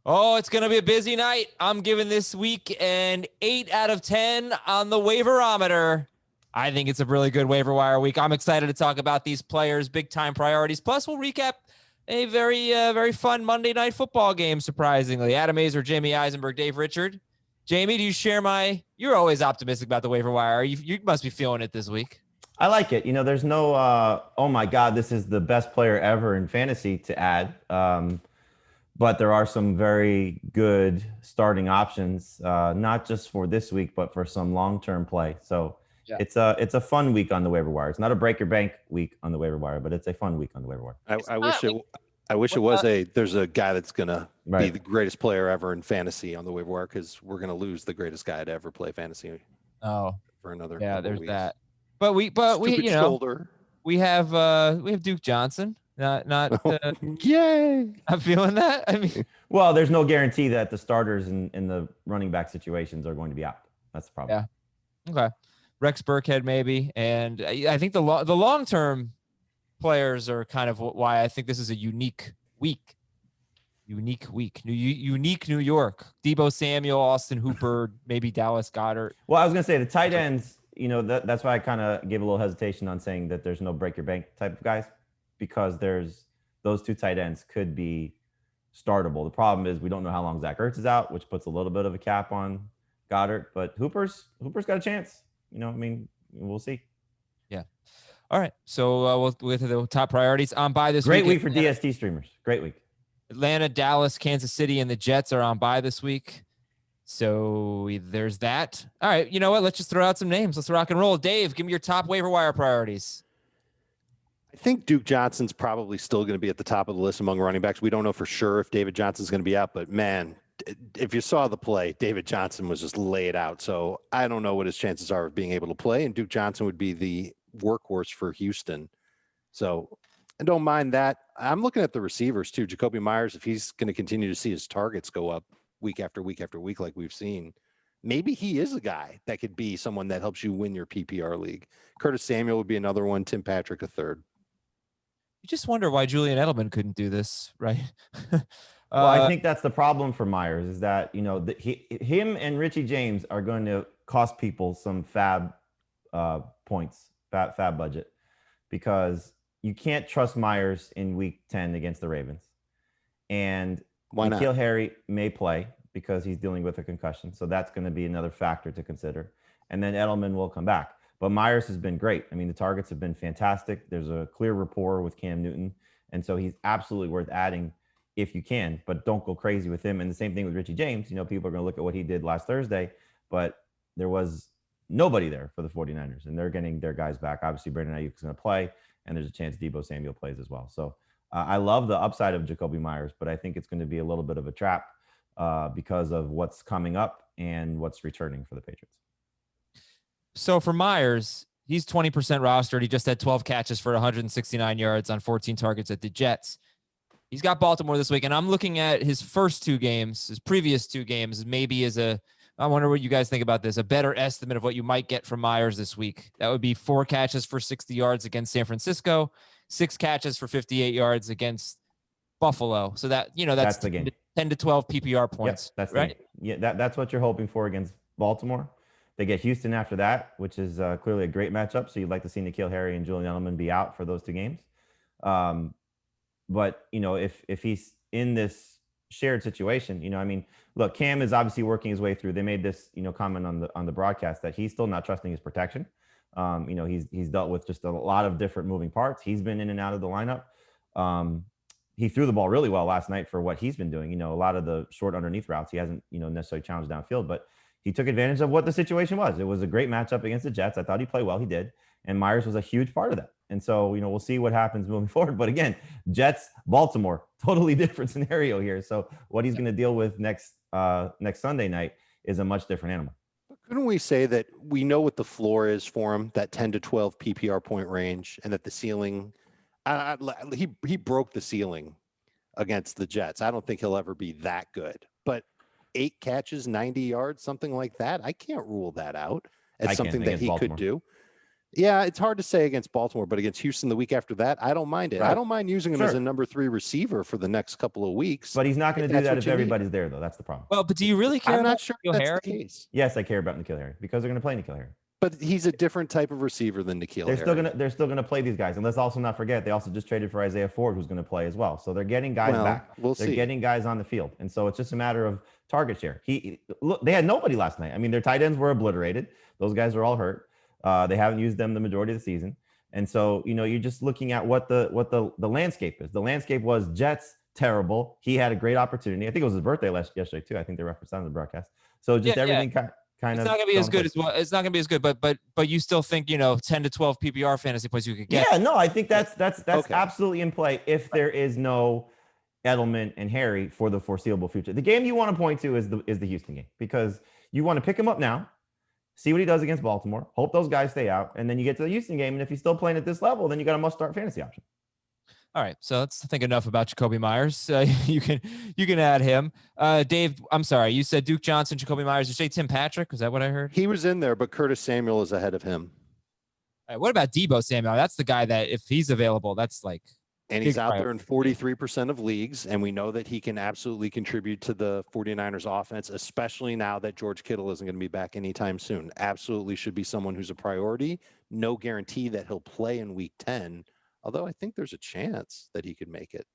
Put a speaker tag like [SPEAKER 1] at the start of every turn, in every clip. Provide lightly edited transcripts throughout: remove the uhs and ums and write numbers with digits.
[SPEAKER 1] Oh, it's going to be a busy night. I'm giving this week an 8 out of 10 on the waiverometer. I think it's a really good waiver wire week. I'm excited to talk about these players' big-time priorities. Plus, we'll recap a very fun Monday Night Football game, surprisingly. Adam Azer, Jamie Eisenberg, Dave Richard. Jamie, do you share you're always optimistic about the waiver wire. You must be feeling it this week.
[SPEAKER 2] I like it. There's no, oh my God, this is the best player ever in fantasy to add. But there are some very good starting options, not just for this week, but for some long-term play. So yeah. It's a fun week on the waiver wire. It's not a break your bank week on the waiver wire, but it's a fun week on the waiver wire.
[SPEAKER 3] I wish it was there's a guy that's going to be the greatest player ever in fantasy on the waiver wire, because we're going to lose the greatest guy to ever play fantasy.
[SPEAKER 1] Oh,
[SPEAKER 3] for another.
[SPEAKER 1] Yeah, there's
[SPEAKER 3] weeks.
[SPEAKER 1] that. But we have Duke Johnson. Not
[SPEAKER 3] yay!
[SPEAKER 1] I'm feeling that. I mean,
[SPEAKER 2] well, there's no guarantee that the starters in the running back situations are going to be out. That's the problem.
[SPEAKER 1] Yeah. Okay. Rex Burkhead maybe, and I think the long-term players are kind of why I think this is a unique week. Unique New York. Deebo Samuel, Austin Hooper, maybe Dallas Goedert.
[SPEAKER 2] Well, I was gonna say the tight ends. That's why I kind of gave a little hesitation on saying that there's no break your bank type of guys, because those two tight ends could be startable. The problem is we don't know how long Zach Ertz is out, which puts a little bit of a cap on Goddard. But Hooper's got a chance. We'll see.
[SPEAKER 1] Yeah. All right. So we'll get to the top priorities. On bye this
[SPEAKER 2] week. Great week for DST streamers. Great week.
[SPEAKER 1] Atlanta, Dallas, Kansas City, and the Jets are on bye this week. So there's that. All right. You know what? Let's just throw out some names. Let's rock and roll. Dave, give me your top waiver wire priorities.
[SPEAKER 3] I think Duke Johnson's probably still going to be at the top of the list among running backs. We don't know for sure if David Johnson's going to be out, but man, if you saw the play, David Johnson was just laid out. So I don't know what his chances are of being able to play, and Duke Johnson would be the workhorse for Houston. So I don't mind that. I'm looking at the receivers too. Jacoby Myers, if he's going to continue to see his targets go up week after week after week like we've seen, maybe he is a guy that could be someone that helps you win your PPR league. Curtis Samuel would be another one. Tim Patrick a third.
[SPEAKER 1] You just wonder why Julian Edelman couldn't do this, right?
[SPEAKER 2] Well, I think that's the problem for Myers, is that him and Richie James are going to cost people some fab points, fab budget, because you can't trust Myers in week 10 against the Ravens. And
[SPEAKER 3] why not?
[SPEAKER 2] N'Keal Harry may play because he's dealing with a concussion. So that's going to be another factor to consider. And then Edelman will come back. But Myers has been great. I mean, the targets have been fantastic. There's a clear rapport with Cam Newton. And so he's absolutely worth adding if you can, but don't go crazy with him. And the same thing with Richie James. People are going to look at what he did last Thursday, but there was nobody there for the 49ers, and they're getting their guys back. Obviously, Brandon Ayuk is going to play, and there's a chance Deebo Samuel plays as well. So I love the upside of Jacoby Myers, but I think it's going to be a little bit of a trap because of what's coming up and what's returning for the Patriots.
[SPEAKER 1] So for Myers, he's 20% rostered. He just had 12 catches for 169 yards on 14 targets at the Jets. He's got Baltimore this week, and I'm looking at his first two games, his previous two games, maybe I wonder what you guys think about this, a better estimate of what you might get from Myers this week. That would be 4 catches for 60 yards against San Francisco, 6 catches for 58 yards against Buffalo. So that's
[SPEAKER 2] the game.
[SPEAKER 1] 10 to 12 PPR points.
[SPEAKER 2] Yep, that's
[SPEAKER 1] right.
[SPEAKER 2] That's what you're hoping for against Baltimore. They get Houston after that, which is clearly a great matchup. So you'd like to see N'Keal Harry and Julian Edelman be out for those 2 games. But if he's in this shared situation, look, Cam is obviously working his way through. They made this, comment on the broadcast that he's still not trusting his protection. He's dealt with just a lot of different moving parts. He's been in and out of the lineup. He threw the ball really well last night for what he's been doing. A lot of the short underneath routes, he hasn't, necessarily challenged downfield, but he took advantage of what the situation was. It was a great matchup against the Jets. I thought he played well. He did. And Myers was a huge part of that. And so, we'll see what happens moving forward. But again, Jets, Baltimore, totally different scenario here. So what he's going to deal with next Sunday night is a much different animal.
[SPEAKER 3] Couldn't we say that we know what the floor is for him, that 10 to 12 PPR point range, and that the ceiling, he broke the ceiling against the Jets. I don't think he'll ever be that good. But 8 catches, 90 yards, something like that, I can't rule that out as something that he could do. Yeah, it's hard to say against Baltimore, but against Houston the week after that, I don't mind it.
[SPEAKER 2] Right.
[SPEAKER 3] I don't mind using him as a number 3 receiver for the next couple of weeks.
[SPEAKER 2] But he's not going to do that if everybody's there, though. That's the problem.
[SPEAKER 1] Well, but do you really care?
[SPEAKER 3] I'm not sure that's
[SPEAKER 1] Harry?
[SPEAKER 3] the case.
[SPEAKER 2] Yes, I care about N'Keal Harry because they're going to play N'Keal Harry.
[SPEAKER 3] But he's a different type of receiver than N'Keal Harry.
[SPEAKER 2] They're still gonna play these guys. And let's also not forget they also just traded for Isaiah Ford, who's going to play as well. So they're getting guys back. They're getting guys on the field, and so it's just a matter of target share. Look, they had nobody last night. I mean, their tight ends were obliterated. Those guys are all hurt. They haven't used them the majority of the season, and so you're just looking at what the landscape is. The landscape was Jets terrible. He had a great opportunity. I think it was his birthday yesterday too. I think they referenced that on the broadcast. So just everything kind of.
[SPEAKER 1] It's not gonna be as good as well. It's not gonna be as good, but you still think 10 to 12 PPR fantasy points you could get.
[SPEAKER 2] Yeah, no, I think that's okay. Absolutely in play if there is no Edelman and Harry for the foreseeable future. The game you want to point to is the Houston game because you want to pick him up now, see what he does against Baltimore, hope those guys stay out, and then you get to the Houston game, and if he's still playing at this level, then you got a must-start fantasy option.
[SPEAKER 1] All right, so let's think enough about Jacoby Myers. You can add him. Dave, I'm sorry, you said Duke Johnson, Jacoby Myers. Did you say Tim Patrick? Was that what I heard?
[SPEAKER 3] He was in there, but Curtis Samuel is ahead of him.
[SPEAKER 1] All right, what about Deebo Samuel? That's the guy that if he's available, that's like.
[SPEAKER 3] And he's out there in 43% of leagues, and we know that he can absolutely contribute to the 49ers offense, especially now that George Kittle isn't going to be back anytime soon. Absolutely should be someone who's a priority. No guarantee that he'll play in week 10, although I think there's a chance that he could make it.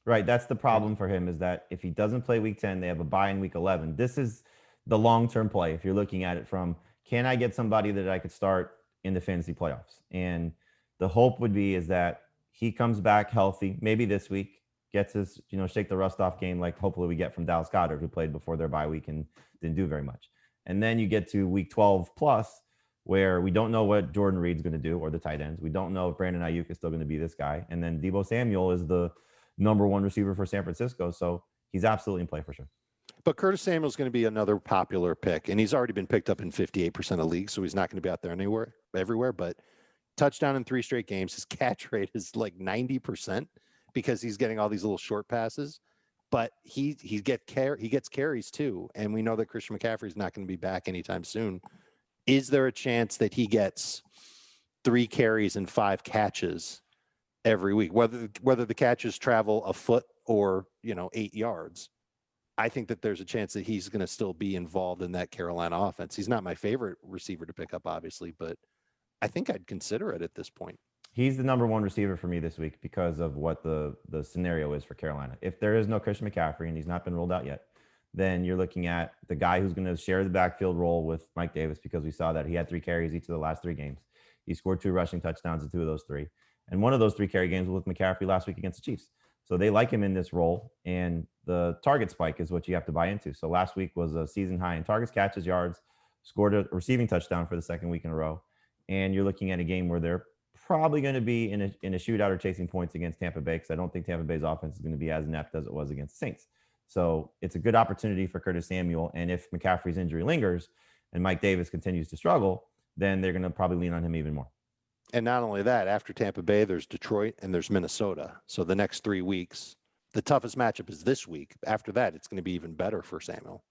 [SPEAKER 2] Right. That's the problem for him is that if he doesn't play week 10, they have a bye in week 11. This is the long-term play. If you're looking at it from, can I get somebody that I could start in the fantasy playoffs? And the hope would be is that he comes back healthy, maybe this week, gets his, shake the rust off game like hopefully we get from Dallas Goedert, who played before their bye week and didn't do very much. And then you get to week 12 plus, where we don't know what Jordan Reed's going to do or the tight ends. We don't know if Brandon Ayuk is still going to be this guy. And then Deebo Samuel is the number 1 receiver for San Francisco. So he's absolutely in play for sure.
[SPEAKER 3] But Curtis Samuel is going to be another popular pick, and he's already been picked up in 58% of leagues, so he's not going to be out there everywhere. But touchdown in 3 straight games. His catch rate is like 90% because he's getting all these little short passes. But he gets carries too, and we know that Christian McCaffrey is not going to be back anytime soon. Is there a chance that he gets 3 carries and 5 catches every week, whether the catches travel a foot or 8 yards? I think that there's a chance that he's going to still be involved in that Carolina offense. He's not my favorite receiver to pick up, obviously, but I think I'd consider it at this point.
[SPEAKER 2] He's the number 1 receiver for me this week because of what the scenario is for Carolina. If there is no Christian McCaffrey and he's not been ruled out yet, then you're looking at the guy who's going to share the backfield role with Mike Davis because we saw that he had 3 carries each of the last 3 games. He scored 2 rushing touchdowns in 2 of those 3. And one of those 3 carry games was with McCaffrey last week against the Chiefs. So they like him in this role, and the target spike is what you have to buy into. So last week was a season high in targets, catches, yards, scored a receiving touchdown for the 2nd week in a row. And you're looking at a game where they're probably going to be in a shootout or chasing points against Tampa Bay because I don't think Tampa Bay's offense is going to be as inept as it was against the Saints. So it's a good opportunity for Curtis Samuel. And if McCaffrey's injury lingers and Mike Davis continues to struggle, then they're going to probably lean on him even more.
[SPEAKER 3] And not only that, after Tampa Bay, there's Detroit and there's Minnesota. So the next 3 weeks, the toughest matchup is this week. After that, it's going to be even better for Samuel.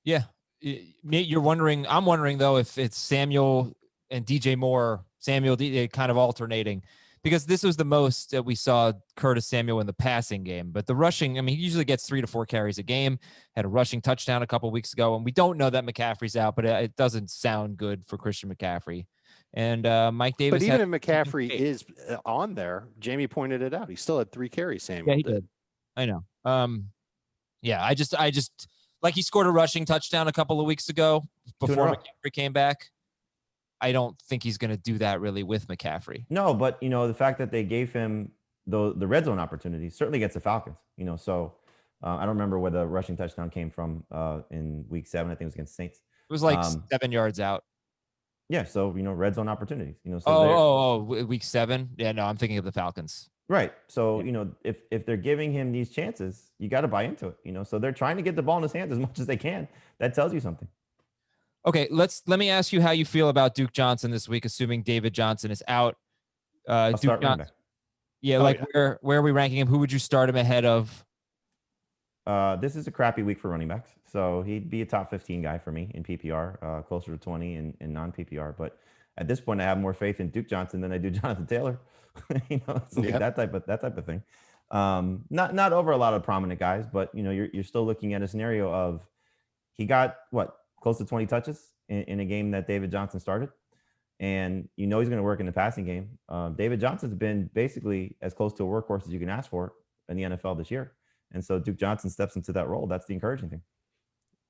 [SPEAKER 1] Yeah. I'm wondering, though, if it's Samuel and DJ Moore, DJ kind of alternating, because this was the most that we saw Curtis Samuel in the passing game. But the rushing, he usually gets 3 to 4 carries a game, had a rushing touchdown a couple of weeks ago. And we don't know that McCaffrey's out, but it doesn't sound good for Christian McCaffrey. And Mike Davis.
[SPEAKER 3] But even if McCaffrey is on there, Jamie pointed it out. He still had 3 carries, Samuel.
[SPEAKER 1] Yeah, he did. I know. Yeah, I just like he scored a rushing touchdown a couple of weeks ago before McCaffrey came back. I don't think he's going to do that really with McCaffrey.
[SPEAKER 2] No, but the fact that they gave him the red zone opportunity certainly gets the Falcons. So I don't remember where the rushing touchdown came from in week 7. I think it was against Saints. It
[SPEAKER 1] was like 7 yards out.
[SPEAKER 2] Yeah, so red zone opportunities. So
[SPEAKER 1] week 7. Yeah, no, I'm thinking of the Falcons.
[SPEAKER 2] Right. So if they're giving him these chances, you got to buy into it. So they're trying to get the ball in his hands as much as they can. That tells you something.
[SPEAKER 1] Okay, let me ask you how you feel about Duke Johnson this week, assuming David Johnson is out. Duke Johnson. Yeah, where are we ranking him? Who would you start him ahead of?
[SPEAKER 2] This is a crappy week for running backs, so he'd be a top 15 guy for me in PPR, closer to 20 in non-PPR. But at this point, I have more faith in Duke Johnson than I do Jonathan Taylor. It's like that type of thing. Not over a lot of prominent guys, but you're still looking at a scenario of he got close to 20 touches in a game that David Johnson started. And he's going to work in the passing game. David Johnson's been basically as close to a workhorse as you can ask for in the NFL this year. And so Duke Johnson steps into that role. That's the encouraging thing.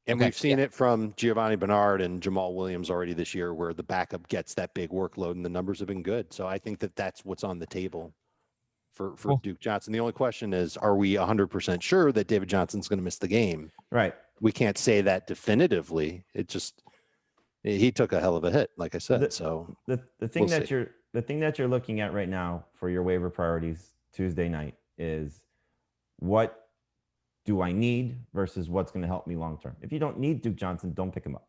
[SPEAKER 3] And we've seen it from Giovanni Bernard and Jamal Williams already this year, where the backup gets that big workload and the numbers have been good. So I think that's what's on the table for Duke Johnson. The only question is, are we 100% sure that David Johnson's going to miss the game?
[SPEAKER 2] Right.
[SPEAKER 3] We can't say that definitively. He took a hell of a hit, like I said.
[SPEAKER 2] The thing that you're looking at right now for your waiver priorities Tuesday night is, what do I need versus what's going to help me long term? If you don't need Duke Johnson, don't pick him up.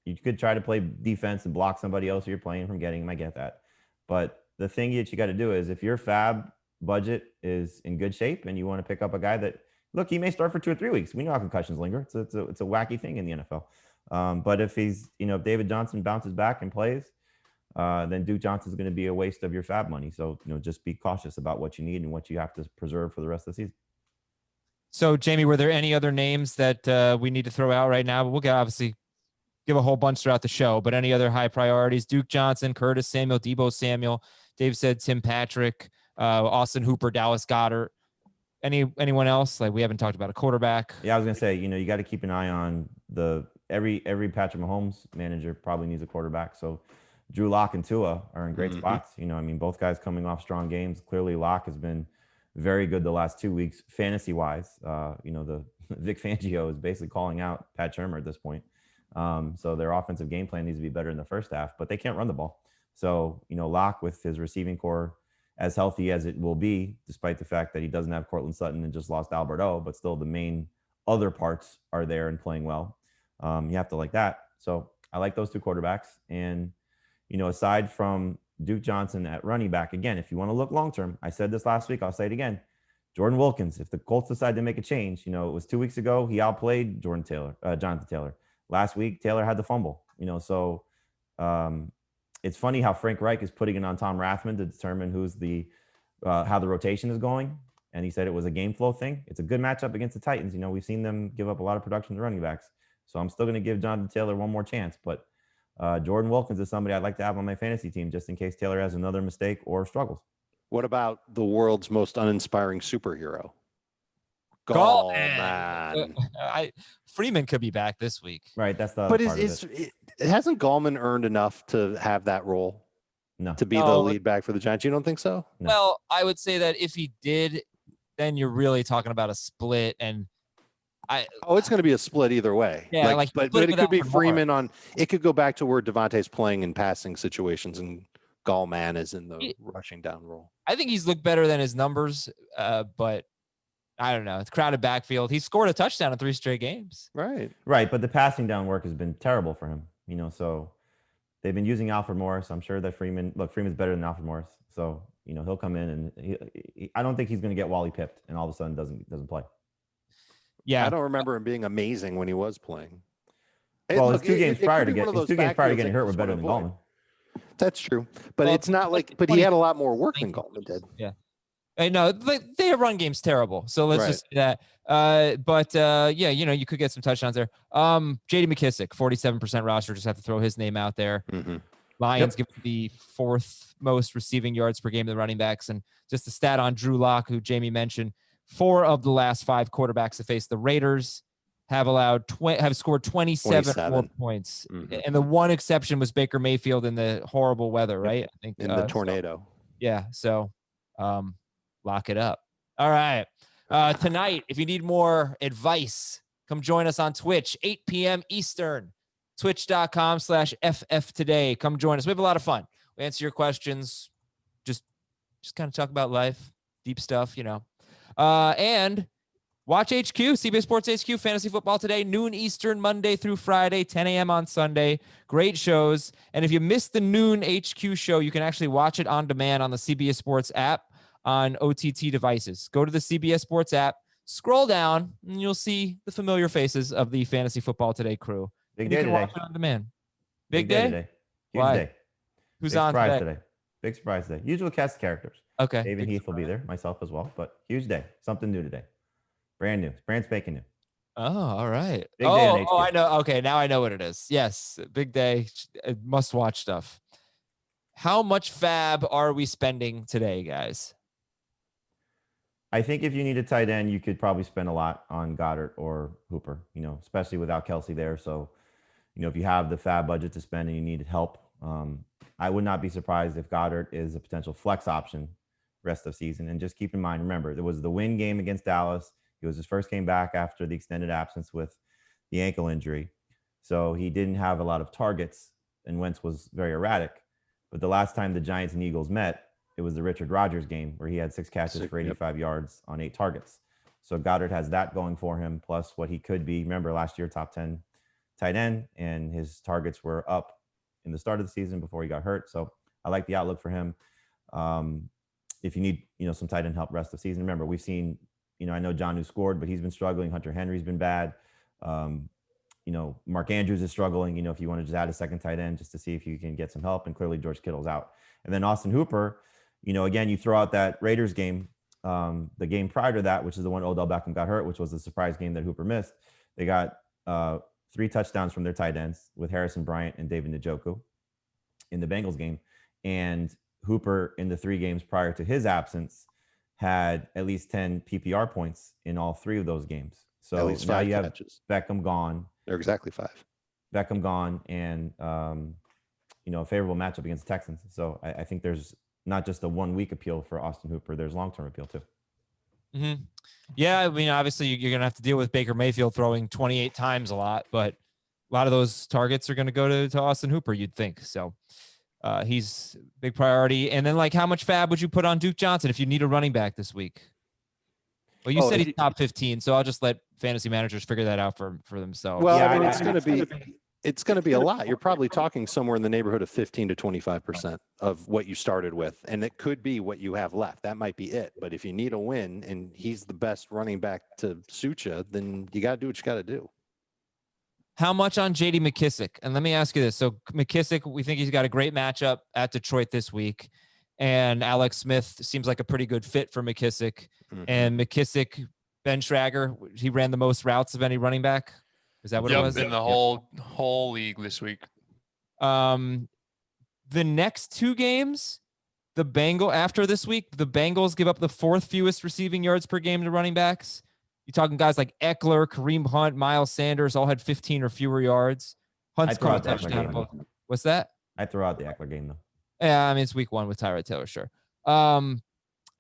[SPEAKER 2] You could try to play defense and block somebody else you're playing from getting him. I get that. But the thing that you got to do is, if your fab budget is in good shape and you want to pick up a guy that, look, he may start for 2 or 3 weeks. We know how concussions linger. It's a wacky thing in the NFL. But if if David Johnson bounces back and plays, then Duke Johnson is going to be a waste of your fab money. So, just be cautious about what you need and what you have to preserve for the rest of the season.
[SPEAKER 1] So, Jamie, were there any other names that we need to throw out right now? We'll obviously give a whole bunch throughout the show, but any other high priorities? Duke Johnson, Curtis Samuel, Deebo Samuel. Dave said Tim Patrick, Austin Hooper, Dallas Goedert. Anyone else? Like, we haven't talked about a quarterback.
[SPEAKER 2] Yeah, I was going to say, you got to keep an eye on every Patrick Mahomes manager probably needs a quarterback. So Drew Lock and Tua are in great spots. Both guys coming off strong games. Clearly Lock has been very good the last 2 weeks, fantasy wise. The Vic Fangio is basically calling out Pat Shurmur at this point. So their offensive game plan needs to be better in the first half, but they can't run the ball. So, Locke, with his receiving core as healthy as it will be, despite the fact that he doesn't have Cortland Sutton and just lost Alberto, but still the main other parts are there and playing well. You have to like that. So I like those two quarterbacks. And, aside from Duke Johnson at running back, again, if you want to look long-term, I said this last week, I'll say it again. Jordan Wilkins, if the Colts decide to make a change, it was 2 weeks ago, he outplayed Jonathan Taylor. Last week, Taylor had the fumble, so it's funny how Frank Reich is putting it on Tom Rathman to determine who's how the rotation is going. And he said it was a game flow thing. It's a good matchup against the Titans. We've seen them give up a lot of production to running backs. So I'm still going to give Jonathan Taylor one more chance, but Jordan Wilkins is somebody I'd like to have on my fantasy team just in case Taylor has another mistake or struggles.
[SPEAKER 3] What about the world's most uninspiring superhero?
[SPEAKER 1] Gallman. Freeman could be back this week.
[SPEAKER 2] Right. That's the
[SPEAKER 3] But hasn't Gallman earned enough to have that role?
[SPEAKER 2] No.
[SPEAKER 3] To be the lead back for the Giants? You don't think so?
[SPEAKER 1] No. Well, I would say that if he did, then you're really talking about a split. And
[SPEAKER 3] it's going to be a split either way.
[SPEAKER 1] Yeah,
[SPEAKER 3] but it could be Freeman on. It could go back to where Devontae's playing in passing situations and Gallman is in the rushing down role.
[SPEAKER 1] I think he's looked better than his numbers, but I don't know. It's crowded backfield. He scored a touchdown in 3 straight games.
[SPEAKER 3] Right.
[SPEAKER 2] But the passing down work has been terrible for him. So they've been using Alfred Morris. I'm sure that Freeman's better than Alfred Morris. So he'll come in and I don't think he's going to get Wally pipped and all of a sudden doesn't play.
[SPEAKER 3] Yeah, I don't remember him being amazing when he was playing.
[SPEAKER 2] Well, his two games prior to getting hurt were better than Gallman.
[SPEAKER 3] That's true, but it's not but he had a lot more work than Gallman did.
[SPEAKER 1] Yeah, I know their run game's terrible, so let's just say that. But you could get some touchdowns there. J.D. McKissick, 47% roster. Just have to throw his name out there.
[SPEAKER 3] Mm-hmm.
[SPEAKER 1] Lions give the 4th most receiving yards per game to the running backs, and just a stat on Drew Lock, who Jamie mentioned. 4 of the last 5 quarterbacks to face the Raiders have scored 27 more points. Mm-hmm. And the one exception was Baker Mayfield in the horrible weather, right? I think
[SPEAKER 3] in the tornado.
[SPEAKER 1] So lock it up. All right. Tonight, if you need more advice, come join us on Twitch, 8 p.m. Eastern, twitch.com/FF today. Come join us. We have a lot of fun. We answer your questions. Just kind of talk about life, deep stuff, and watch HQ, CBS Sports HQ, Fantasy Football Today, noon Eastern, Monday through Friday, 10 a.m. on Sunday. Great shows. And if you missed the noon HQ show, you can actually watch it on demand on the CBS Sports app on OTT devices. Go to the CBS Sports app, scroll down, and you'll see the familiar faces of the Fantasy Football Today crew.
[SPEAKER 2] Big day today.
[SPEAKER 1] Watch it on demand.
[SPEAKER 2] Big day today. Huge day.
[SPEAKER 1] Who's
[SPEAKER 2] Big
[SPEAKER 1] on
[SPEAKER 2] surprise
[SPEAKER 1] today?
[SPEAKER 2] Big surprise today. Usual cast characters.
[SPEAKER 1] Okay.
[SPEAKER 2] David Heath will be there, myself as well. But huge day. Something new today. Brand new. Brand spanking new.
[SPEAKER 1] Oh, all right.
[SPEAKER 2] Big day on
[SPEAKER 1] Oh,
[SPEAKER 2] HQ.
[SPEAKER 1] I know. Okay, now I know what it is. Yes, big day. Must watch stuff. How much fab are we spending today, guys?
[SPEAKER 2] I think if you need a tight end, you could probably spend a lot on Goddard or Hooper, especially without Kelsey there. So, if you have the fab budget to spend and you need help, I would not be surprised if Goddard is a potential flex option rest of season. And just keep in mind, remember, there was the win game against Dallas. It was his first game back after the extended absence with the ankle injury. So he didn't have a lot of targets, and Wentz was very erratic. But the last time the Giants and Eagles met, it was the Richard Rodgers game where he had 6 catches for 85 yards on 8 targets. So Goddard has that going for him, plus what he could be. Remember, last year, top 10 tight end, and his targets were up in the start of the season before he got hurt. So I like the outlook for him. If you need, some tight end help rest of the season, remember, we've seen, I know Jonnu scored, but he's been struggling. Hunter Henry's been bad. Mark Andrews is struggling, if you want to just add a second tight end just to see if you can get some help. And clearly George Kittle's out. And then Austin Hooper, again, you throw out that Raiders game, the game prior to that, which is the one Odell Beckham got hurt, which was the surprise game that Hooper missed. They got 3 touchdowns from their tight ends with Harrison Bryant and David Njoku in the Bengals game. And Hooper, in the 3 games prior to his absence, had at least 10 PPR points in all 3 of those games. So
[SPEAKER 3] at least 5
[SPEAKER 2] now you have
[SPEAKER 3] catches.
[SPEAKER 2] Beckham gone.
[SPEAKER 3] They're exactly 5.
[SPEAKER 2] Beckham gone, and a favorable matchup against the Texans. So I think there's not just a 1-week appeal for Austin Hooper. There's long-term appeal too.
[SPEAKER 1] Mm-hmm. Yeah, I mean, obviously you're going to have to deal with Baker Mayfield throwing 28 times a lot, but a lot of those targets are going to go to Austin Hooper, you'd think. So he's a big priority. And then, how much fab would you put on Duke Johnson if you need a running back this week? Well, you said he's top 15, so I'll just let fantasy managers figure that out for themselves.
[SPEAKER 3] Well, I mean, it's going to be a lot. You're probably talking somewhere in the neighborhood of 15 to 25% of what you started with, and it could be what you have left. That might be it. But if you need a win and he's the best running back to suit you, then you got to do what you got to do.
[SPEAKER 1] How much on JD McKissic? And let me ask you this. So McKissic, we think he's got a great matchup at Detroit this week. And Alex Smith seems like a pretty good fit for McKissic. Mm-hmm. And McKissic, Ben Schrager, he ran the most routes of any running back. Is that what it was?
[SPEAKER 4] In the whole league this week.
[SPEAKER 1] The next 2 games, after this week, the Bengals give up the 4th fewest receiving yards per game to running backs. You're talking guys like Eckler, Kareem Hunt, Miles Sanders, all had 15 or fewer yards. Hunt's caught a touchdown. What's that?
[SPEAKER 2] I throw out the Eckler game though.
[SPEAKER 1] Yeah, I mean, it's week 1 with Tyrod Taylor, sure. And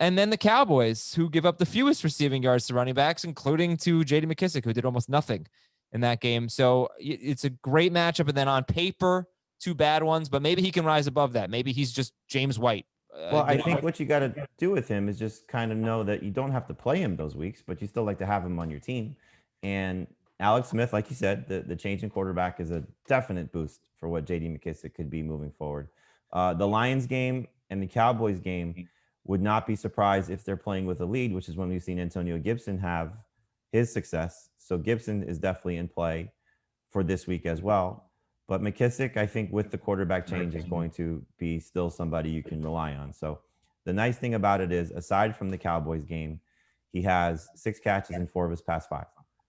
[SPEAKER 1] then the Cowboys, who give up the fewest receiving yards to running backs, including to J.D. McKissic, who did almost nothing in that game. So it's a great matchup. And then on paper, 2 bad ones, but maybe he can rise above that. Maybe he's just James White.
[SPEAKER 2] Well, I think what you got to do with him is just kind of know that you don't have to play him those weeks, but you still like to have him on your team. And Alex Smith, like you said, the change in quarterback is a definite boost for what J.D. McKissic could be moving forward. The Lions game and the Cowboys game, would not be surprised if they're playing with a lead, which is when we've seen Antonio Gibson have his success. So Gibson is definitely in play for this week as well. But McKissic, I think with the quarterback change, is going to be still somebody you can rely on. So the nice thing about it is, aside from the Cowboys game, he has 6 catches in 4 of his past 5.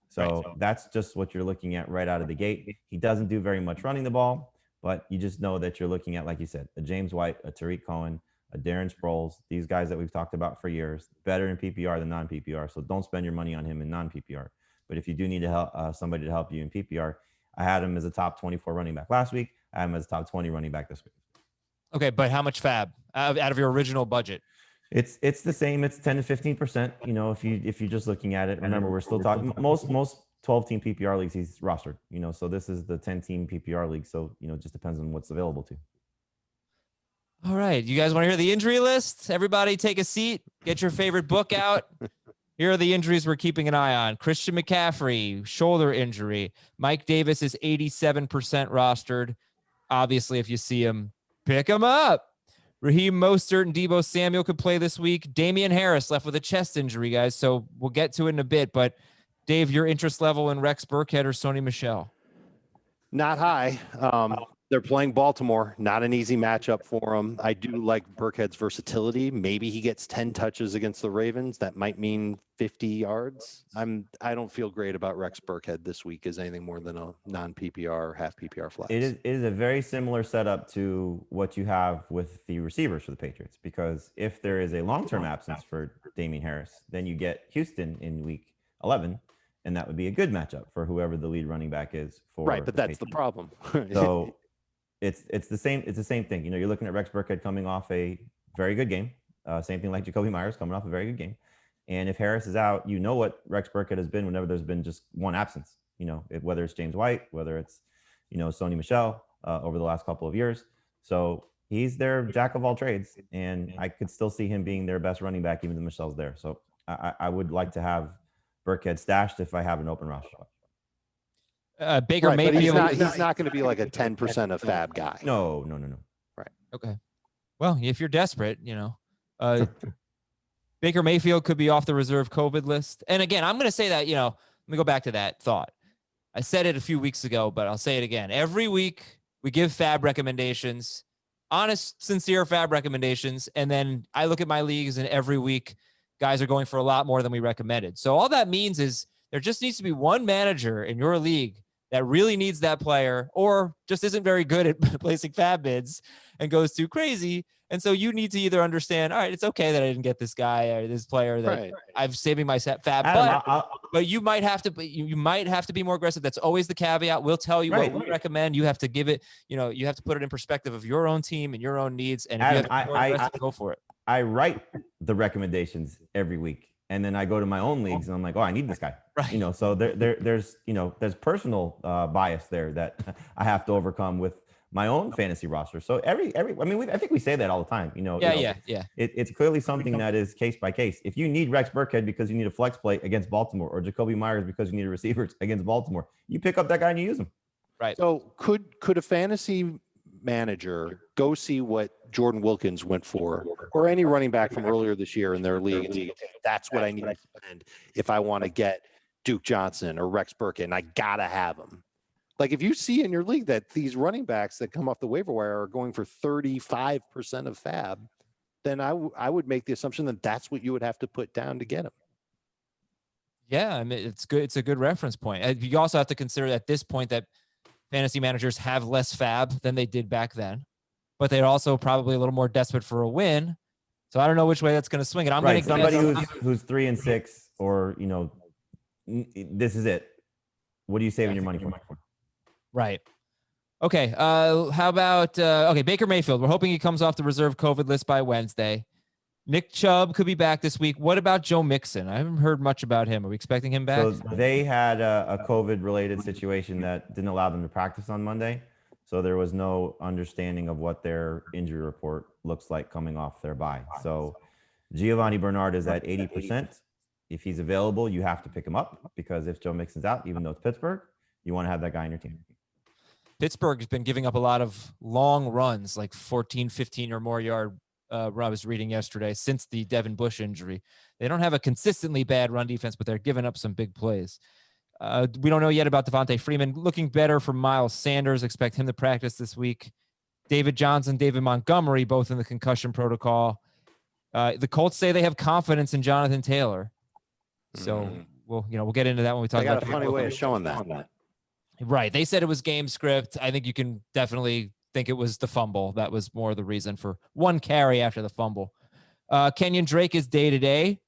[SPEAKER 2] So that's just what you're looking at right out of the gate. He doesn't do very much running the ball, but you just know that you're looking at, like you said, a James White, a Tariq Cohen, a Darren Sproles, these guys that we've talked about for years, better in PPR than non-PPR. So don't spend your money on him in non-PPR. But if you do need to help somebody to help you in PPR, I had him as a top 24 running back last week. I have him as a top 20 running back this week.
[SPEAKER 1] Okay, but how much fab out of your original budget?
[SPEAKER 2] It's the same. It's 10 to 15%. If you're just looking at it, remember, we're still talking most 12-team PPR leagues he's rostered. So this is the 10-team PPR league. So it just depends on what's available to.
[SPEAKER 1] All right, you guys want to hear the injury list? Everybody take a seat. Get your favorite book out. Here are the injuries we're keeping an eye on. Christian McCaffrey, shoulder injury. Mike Davis is 87% rostered. Obviously, if you see him, pick him up. Raheem Mostert and Deebo Samuel could play this week. Damian Harris left with a chest injury, guys, so we'll get to it in a bit. But, Dave, your interest level in Rex Burkhead or Sony Michel?
[SPEAKER 3] Not high. They're playing Baltimore. Not an easy matchup for him. I do like Burkhead's versatility. Maybe he gets 10 touches against the Ravens. That might mean 50 yards. I don't feel great about Rex Burkhead this week as anything more than a non-PPR or half PPR flex.
[SPEAKER 2] It is a very similar setup to what you have with the receivers for the Patriots, because if there is a long-term absence for Damian Harris, then you get Houston in week 11, and that would be a good matchup for whoever the lead running back is for.
[SPEAKER 3] Right, but that's the problem.
[SPEAKER 2] So it's the same thing. You're looking at Rex Burkhead coming off a very good game. Same thing like Jacoby Myers coming off a very good game. And if Harris is out, what Rex Burkhead has been whenever there's been just one absence. Whether it's James White, whether it's Sony Michel over the last couple of years. So he's their jack of all trades, and I could still see him being their best running back even though Michel's there. So I would like to have Burkhead stashed if I have an open roster.
[SPEAKER 1] Baker
[SPEAKER 3] right,
[SPEAKER 1] Mayfield.
[SPEAKER 3] But he's not going to be like a 10% of fab guy.
[SPEAKER 2] No.
[SPEAKER 3] Right.
[SPEAKER 1] Okay. Well, if you're desperate, Baker Mayfield could be off the reserve COVID list. And again, I'm going to say that, let me go back to that thought. I said it a few weeks ago, but I'll say it again. Every week we give fab recommendations, honest, sincere fab recommendations. And then I look at my leagues, and every week guys are going for a lot more than we recommended. So all that means is there just needs to be one manager in your league that really needs that player, or just isn't very good at placing fab bids and goes too crazy. And so you need to either understand, all right, it's okay that I didn't get this guy or this player that I'm saving my fab, but you might have to, you might have to be more aggressive. That's always the caveat. We'll tell you what we recommend. You have to give it, you have to put it in perspective of your own team and your own needs. And if you have to be more aggressive, go for it.
[SPEAKER 2] I write the recommendations every week, and then I go to my own leagues and I'm like, oh, I need this guy.
[SPEAKER 1] Right.
[SPEAKER 2] So there's personal bias there that I have to overcome with my own fantasy roster. So I think we say that all the time. It's clearly something that is case by case. If you need Rex Burkhead because you need a flex play against Baltimore, or Jacoby Myers because you need a receiver against Baltimore, you pick up that guy and you use him.
[SPEAKER 1] Right.
[SPEAKER 3] So could a fantasy manager go see what Jordan Wilkins went for, or any running back from earlier this year in their league, and say, that's what I need to spend if I want to get Duke Johnson or Rex Burkhead, and I gotta have him? Like, if you see in your league that these running backs that come off the waiver wire are going for 35% of fab, then I would make the assumption that that's what you would have to put down to get him.
[SPEAKER 1] Yeah, I mean, it's good. It's a good reference point. You also have to consider at this point that fantasy managers have less fab than they did back then, but they're also probably a little more desperate for a win. So I don't know which way that's going to swing. And I'm going to
[SPEAKER 2] somebody who's 3-6, or this is it. What are you saving your money for?
[SPEAKER 1] Right. Okay. How about Baker Mayfield? We're hoping he comes off the reserve COVID list by Wednesday. Nick Chubb could be back this week. What about Joe Mixon? I haven't heard much about him. Are we expecting him back?
[SPEAKER 2] So they had a COVID-related situation that didn't allow them to practice on Monday. So there was no understanding of what their injury report looks like coming off their bye. So Giovanni Bernard is at 80%. If he's available, you have to pick him up, because if Joe Mixon's out, even though it's Pittsburgh, you want to have that guy on your team.
[SPEAKER 1] Pittsburgh has been giving up a lot of long runs, like 14, 15 or more yard. I was reading yesterday, since the Devin Bush injury. They don't have a consistently bad run defense, but they're giving up some big plays. We don't know yet about Devonta Freeman. Looking better for Miles Sanders. Expect him to practice this week. David Johnson, David Montgomery, both in the concussion protocol. The Colts say they have confidence in Jonathan Taylor. So we'll get into that when we talk about.
[SPEAKER 3] They got a funny way of showing that.
[SPEAKER 1] Right. They said it was game script. I think you can definitely think it was the fumble. That was more the reason for one carry after the fumble. Kenyon Drake is day-to-day.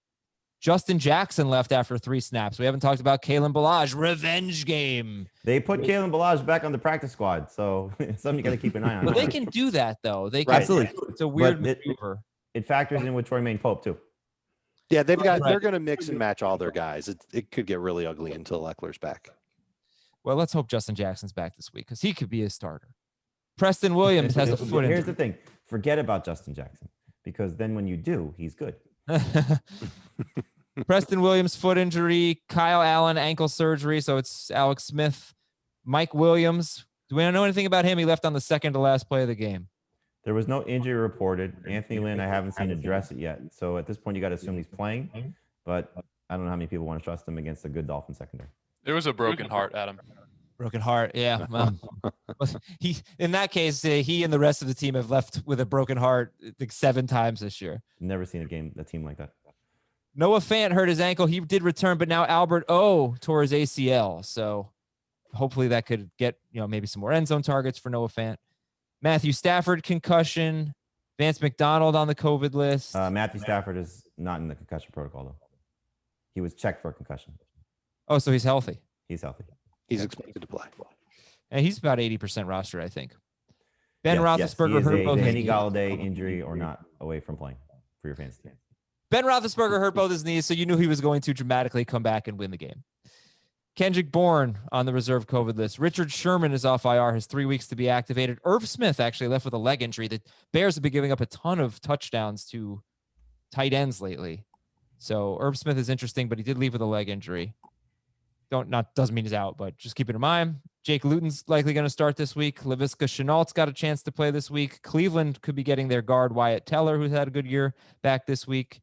[SPEAKER 1] Justin Jackson left after 3 snaps. We haven't talked about Kalen Ballage. Revenge game.
[SPEAKER 2] They put Kalen Ballage back on the practice squad, so it's something you got to keep an eye on.
[SPEAKER 1] Well, they can do that, though. They can.
[SPEAKER 2] Absolutely.
[SPEAKER 1] It's a weird maneuver.
[SPEAKER 2] It factors in with Troy Maine Pope, too.
[SPEAKER 3] Yeah, they're going to mix and match all their guys. It could get really ugly until Eckler's back.
[SPEAKER 1] Well, let's hope Justin Jackson's back this week, because he could be a starter. Preston Williams has a foot injury.
[SPEAKER 2] Here's the thing. Forget about Justin Jackson, because then when you do, he's good.
[SPEAKER 1] Preston Williams, foot injury. Kyle Allen, ankle surgery. So it's Alex Smith. Mike Williams. Do we know anything about him? He left on the second to last play of the game.
[SPEAKER 2] There was no injury reported. Anthony Lynn, I haven't seen address it yet. So at this point, you got to assume he's playing. But I don't know how many people want to trust him against a good Dolphin secondary.
[SPEAKER 4] It was a broken heart, Adam.
[SPEAKER 1] Broken heart. Yeah. He in that case, he and the rest of the team have left with a broken heart like 7 times this year.
[SPEAKER 2] Never seen a team like that.
[SPEAKER 1] Noah Fant hurt his ankle. He did return, but now Albert O tore his ACL. So hopefully that could get, maybe some more end zone targets for Noah Fant. Matthew Stafford, concussion. Vance McDonald on the COVID list.
[SPEAKER 2] Matthew Stafford is not in the concussion protocol, though. He was checked for a concussion.
[SPEAKER 1] Oh, so he's healthy.
[SPEAKER 2] He's healthy.
[SPEAKER 3] He's expected to play.
[SPEAKER 1] And he's about 80% roster, I think. Ben
[SPEAKER 2] Yes,
[SPEAKER 1] Roethlisberger hurt both his
[SPEAKER 2] Kenny
[SPEAKER 1] knees.
[SPEAKER 2] Galladay injury or not away from playing for your fantasy team.
[SPEAKER 1] Ben Roethlisberger hurt both his knees, so you knew he was going to dramatically come back and win the game. Kendrick Bourne on the reserve COVID list. Richard Sherman is off IR, has 3 weeks to be activated. Irv Smith actually left with a leg injury. The Bears have been giving up a ton of touchdowns to tight ends lately. So Irv Smith is interesting, but he did leave with a leg injury. Doesn't mean he's out, but just keep it in mind. Jake Luton's likely going to start this week. Laviska Shenault's got a chance to play this week. Cleveland could be getting their guard Wyatt Teller, who's had a good year, back this week.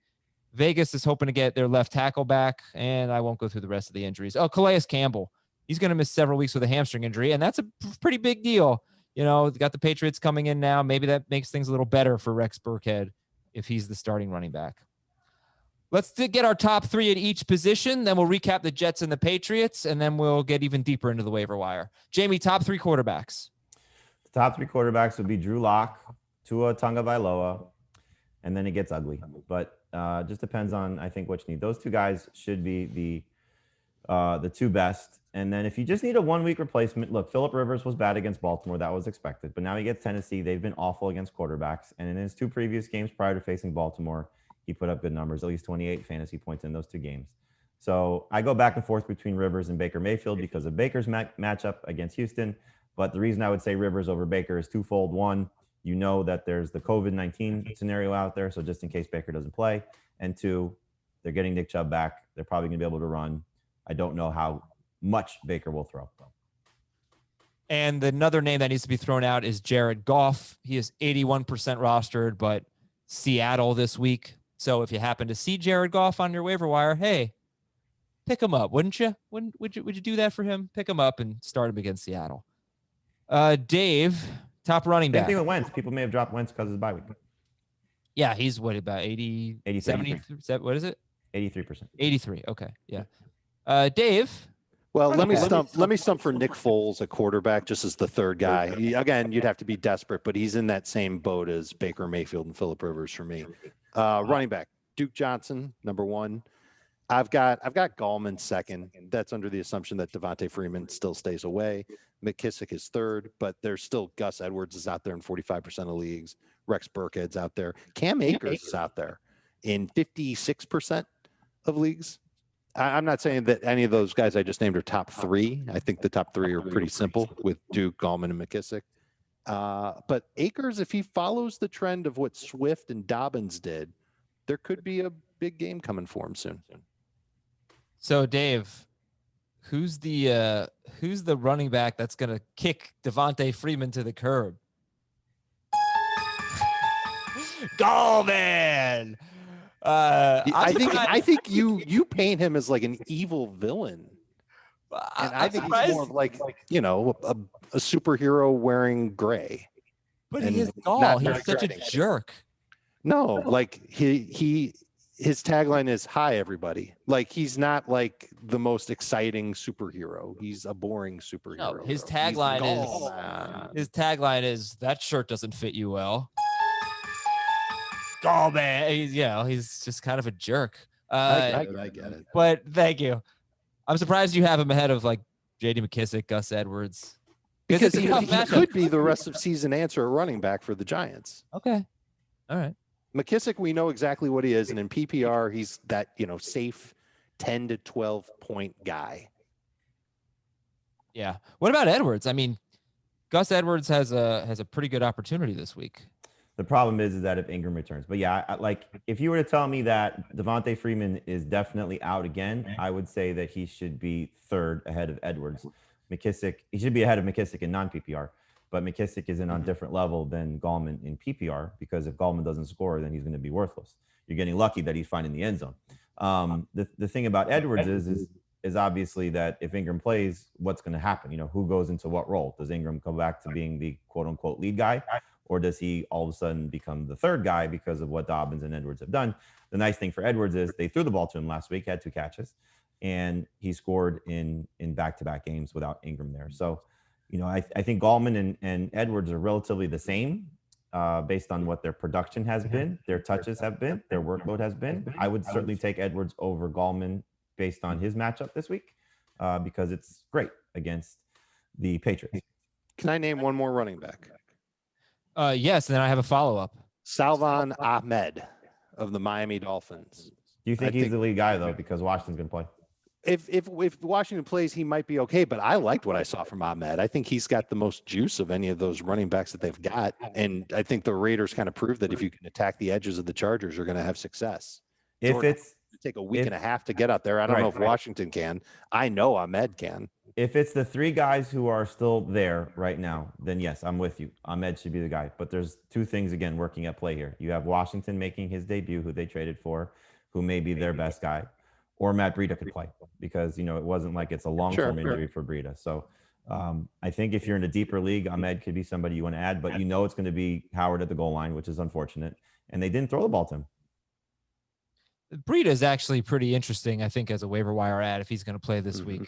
[SPEAKER 1] Vegas is hoping to get their left tackle back, and I won't go through the rest of the injuries. Oh, Calais Campbell. He's going to miss several weeks with a hamstring injury, and that's a pretty big deal. Got the Patriots coming in now. Maybe that makes things a little better for Rex Burkhead if he's the starting running back. Let's get our top 3 at each position. Then we'll recap the Jets and the Patriots, and then we'll get even deeper into the waiver wire. Jamie, top 3 quarterbacks.
[SPEAKER 2] The top 3 quarterbacks would be Drew Lock, Tua Tagovailoa, and then it gets ugly. But just depends on, I think, what you need. Those 2 guys should be the 2 best. And then if you just need a 1-week replacement, look, Phillip Rivers was bad against Baltimore. That was expected. But now he gets Tennessee. They've been awful against quarterbacks. And in his 2 previous games prior to facing Baltimore, he put up good numbers, at least 28 fantasy points in those 2 games. So I go back and forth between Rivers and Baker Mayfield because of Baker's matchup against Houston. But the reason I would say Rivers over Baker is twofold. One, that there's the COVID-19 scenario out there. So just in case Baker doesn't play. And 2, they're getting Nick Chubb back. They're probably going to be able to run. I don't know how much Baker will throw.
[SPEAKER 1] And another name that needs to be thrown out is Jared Goff. He is 81% rostered, but Seattle this week. So if you happen to see Jared Goff on your waiver wire, hey, pick him up, wouldn't you? Would you do that for him? Pick him up and start him against Seattle. Dave, top running back.
[SPEAKER 2] Same thing with Wentz. People may have dropped Wentz because of his bye week.
[SPEAKER 1] Yeah, he's about 80, 70, what is it?
[SPEAKER 2] 83%.
[SPEAKER 1] 83. Okay. Yeah. Dave.
[SPEAKER 3] Well, let me stump for Nick Foles at quarterback, just as the 3rd guy. Again, you'd have to be desperate, but he's in that same boat as Baker Mayfield and Phillip Rivers for me. Running back, Duke Johnson, number 1. I've got Gallman 2nd. That's under the assumption that Devonta Freeman still stays away. McKissic is 3rd, but there's still Gus Edwards is out there in 45% of leagues. Rex Burkhead's out there. Cam Akers is out there in 56% of leagues. I'm not saying that any of those guys I just named are top 3. I think the top 3 are pretty simple with Duke, Gallman, and McKissic. But Akers, if he follows the trend of what Swift and Dobbins did, there could be a big game coming for him soon.
[SPEAKER 1] So Dave, who's the running back that's going to kick Devonta Freeman to the curb? Gallman.
[SPEAKER 3] I think you paint him as like an evil villain. And I think he's more of like a superhero wearing gray.
[SPEAKER 1] But he is Gall. He's such a jerk.
[SPEAKER 3] No, like his tagline is "Hi, everybody." Like he's not like the most exciting superhero. He's a boring superhero.
[SPEAKER 1] No, his tagline is "That shirt doesn't fit you well." Oh man, he's just kind of a jerk.
[SPEAKER 3] I get it.
[SPEAKER 1] But thank you. I'm surprised you have him ahead of like J.D. McKissic, Gus Edwards.
[SPEAKER 3] Because he could be the rest of season answer at running back for the Giants.
[SPEAKER 1] Okay. All right.
[SPEAKER 3] McKissic, we know exactly what he is. And in PPR, he's that, safe 10 to 12 point guy.
[SPEAKER 1] Yeah. What about Edwards? I mean, Gus Edwards has a pretty good opportunity this week.
[SPEAKER 2] The problem is that if Ingram returns. But yeah, if you were to tell me that Devonta Freeman is definitely out again, I would say that he should be 3rd ahead of Edwards. McKissic, he should be ahead of McKissic in non-PPR, but McKissic is on a different level than Gallman in PPR, because if Gallman doesn't score, then he's going to be worthless. You're getting lucky that he's finding the end zone. The thing about Edwards is is obviously that if Ingram plays, what's going to happen? Who goes into what role? Does Ingram come back to being the quote unquote lead guy, or does he all of a sudden become the third guy because of what Dobbins and Edwards have done? The nice thing for Edwards is they threw the ball to him last week, had 2 catches, and he scored in back-to-back games without Ingram there. So, I think Gallman and Edwards are relatively the same based on what their production has been, their touches have been, their workload has been. I would certainly take Edwards over Gallman based on his matchup this week because it's great against the Patriots.
[SPEAKER 3] Can I name one more running back?
[SPEAKER 1] Yes, and then I have a follow-up.
[SPEAKER 3] Salvon Ahmed of the Miami Dolphins.
[SPEAKER 2] Do you think he's the lead guy, though, because Washington's going to play?
[SPEAKER 3] If Washington plays, he might be okay, but I liked what I saw from Ahmed. I think he's got the most juice of any of those running backs that they've got, and I think the Raiders kind of proved that if you can attack the edges of the Chargers, you're going to have success.
[SPEAKER 2] If it's
[SPEAKER 3] take a week and a half to get out there, I don't know if Washington can. I know Ahmed can.
[SPEAKER 2] If it's the 3 guys who are still there right now, then yes, I'm with you. Ahmed should be the guy. But there's 2 things, again, working at play here. You have Washington making his debut, who they traded for, who may be their best guy, or Matt Breida could play because, it wasn't like it's a long-term injury for Breida. So I think if you're in a deeper league, Ahmed could be somebody you want to add, but it's going to be Howard at the goal line, which is unfortunate. And they didn't throw the ball to him.
[SPEAKER 1] Breida is actually pretty interesting, I think, as a waiver wire ad if he's going to play this week.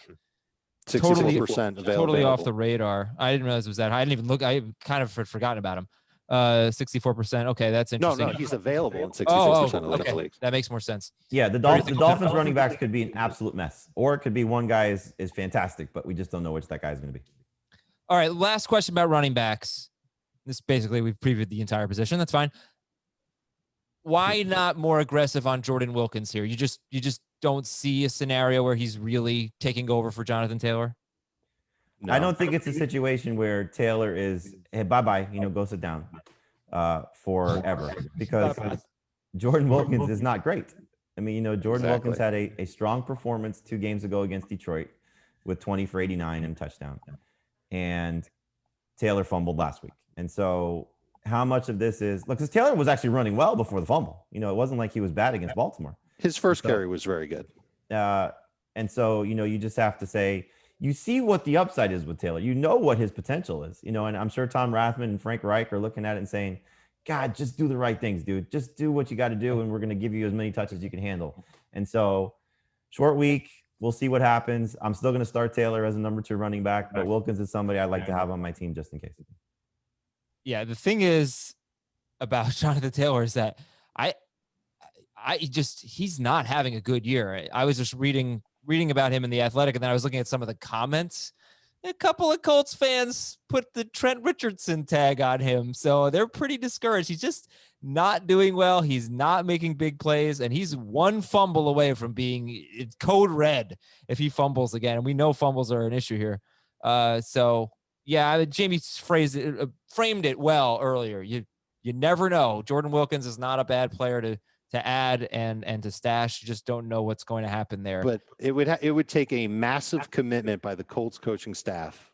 [SPEAKER 3] 64%
[SPEAKER 1] totally off the radar. I didn't realize it was that high. I didn't even look. I kind of had forgotten about him. 64%. Okay, that's interesting.
[SPEAKER 3] No, he's available in 66% of the leagues.
[SPEAKER 1] That makes more sense.
[SPEAKER 2] Yeah, the Dolphins running backs could be an absolute mess, or it could be one guy is fantastic, but we just don't know which that guy is going to be.
[SPEAKER 1] All right, last question about running backs. This basically we've previewed the entire position. That's fine. Why not more aggressive on Jordan Wilkins here? You just don't see a scenario where he's really taking over for Jonathan Taylor?
[SPEAKER 2] No. I don't think it's a situation where Taylor is, hey, bye-bye, go sit down forever because Jordan Wilkins is not great. I mean, Jordan Wilkins had a strong performance 2 games ago against Detroit with 20 for 89 and a touchdown. And Taylor fumbled last week. And so how much of this is, look, because Taylor was actually running well before the fumble. It wasn't like he was bad against Baltimore.
[SPEAKER 3] His first carry was very good.
[SPEAKER 2] And so, you just have to say, you see what the upside is with Taylor. What his potential is, and I'm sure Tom Rathman and Frank Reich are looking at it and saying, God, just do the right things, dude. Just do what you got to do, and we're going to give you as many touches as you can handle. And so, short week, we'll see what happens. I'm still going to start Taylor as a number 2 running back, but Wilkins is somebody I'd like to have on my team just in case.
[SPEAKER 1] Yeah, the thing is about Jonathan Taylor is that he's not having a good year. I was just reading about him in The Athletic, and then I was looking at some of the comments. A couple of Colts fans put the Trent Richardson tag on him, so they're pretty discouraged. He's just not doing well. He's not making big plays, and he's 1 fumble away from being code red if he fumbles again. And we know fumbles are an issue here. So yeah, Jamie framed it well earlier. You never know. Jordan Wilkins is not a bad player to add and to stash. You just don't know what's going to happen there.
[SPEAKER 3] But it would take a massive commitment by the Colts coaching staff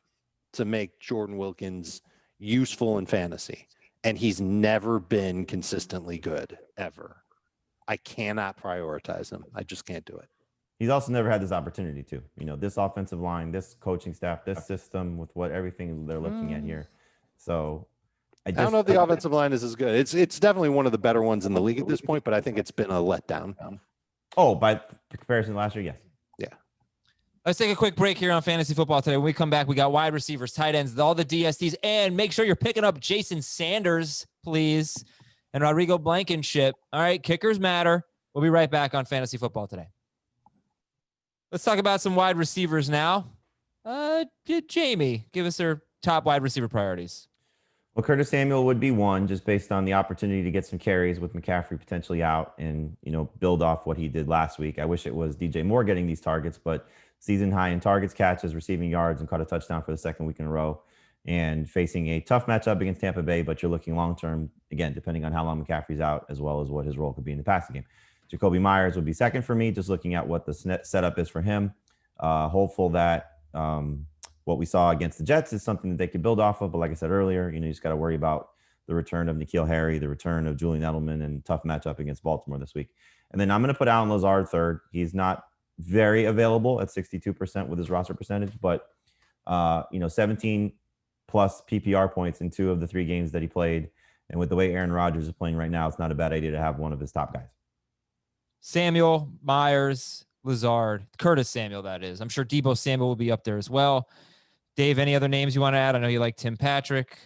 [SPEAKER 3] to make Jordan Wilkins useful in fantasy. And he's never been consistently good, ever. I cannot prioritize him. I just can't do it.
[SPEAKER 2] He's also never had this opportunity to, this offensive line, this coaching staff, this system with everything they're looking at here. So
[SPEAKER 3] I don't know if the offensive line is as good. It's definitely one of the better ones in the league at this point, but I think it's been a letdown.
[SPEAKER 2] Oh, by comparison to last year, yes.
[SPEAKER 3] Yeah.
[SPEAKER 1] Let's take a quick break here on Fantasy Football today. When we come back, we got wide receivers, tight ends, all the DSTs, and make sure you're picking up Jason Sanders, please, and Rodrigo Blankenship. All right, kickers matter. We'll be right back on Fantasy Football today. Let's talk about some wide receivers now. Jamie, give us our top wide receiver priorities.
[SPEAKER 2] Well, Curtis Samuel would be one, just based on the opportunity to get some carries with McCaffrey potentially out and, build off what he did last week. I wish it was DJ Moore getting these targets, but season high in targets, catches, receiving yards, and caught a touchdown for the 2nd week in a row. And facing a tough matchup against Tampa Bay, but you're looking long-term, again, depending on how long McCaffrey's out, as well as what his role could be in the passing game. Jacoby Myers would be 2nd for me, just looking at what the setup is for him. Hopeful that what we saw against the Jets is something that they could build off of. But like I said earlier, you just got to worry about the return of N'Keal Harry, the return of Julian Edelman, and tough matchup against Baltimore this week. And then I'm going to put Alan Lazard 3rd. He's not very available at 62% with his roster percentage, but 17 plus PPR points in 2 of the 3 games that he played. And with the way Aaron Rodgers is playing right now, it's not a bad idea to have one of his top guys.
[SPEAKER 1] Samuel, Myers, Lazard, Curtis Samuel, that is. I'm sure Deebo Samuel will be up there as well. Dave, any other names you want to add? I know you like Tim Patrick.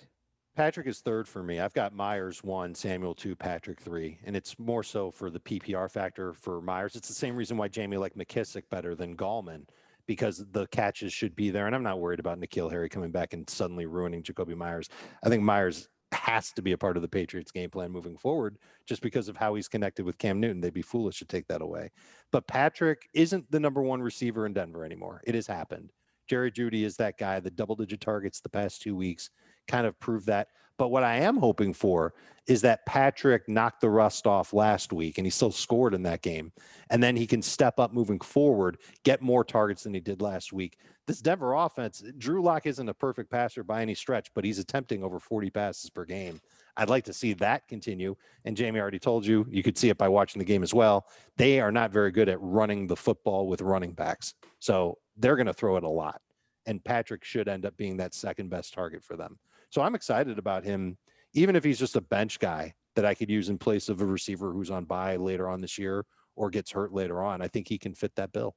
[SPEAKER 3] Patrick is third for me. I've got Myers 1, Samuel 2, Patrick 3. And it's more so for the PPR factor for Myers. It's the same reason why Jamie liked McKissic better than Gallman, because the catches should be there. And I'm not worried about N'Keal Harry coming back and suddenly ruining Jacoby Myers. I think Myers has to be a part of the Patriots game plan moving forward just because of how he's connected with Cam Newton. They'd be foolish to take that away. But Patrick isn't the number 1 receiver in Denver anymore. It has happened. Jerry Judy is that guy. The double-digit targets the past 2 weeks kind of proved that. But what I am hoping for is that Patrick knocked the rust off last week, and he still scored in that game. And then he can step up moving forward, get more targets than he did last week. This Denver offense, Drew Lock isn't a perfect passer by any stretch, but he's attempting over 40 passes per game. I'd like to see that continue. And Jamie already told you, you could see it by watching the game as well. They are not very good at running the football with running backs. So they're going to throw it a lot. And Patrick should end up being that second best target for them. So I'm excited about him, even if he's just a bench guy that I could use in place of a receiver who's on bye later on this year or gets hurt later on. I think he can fit that bill.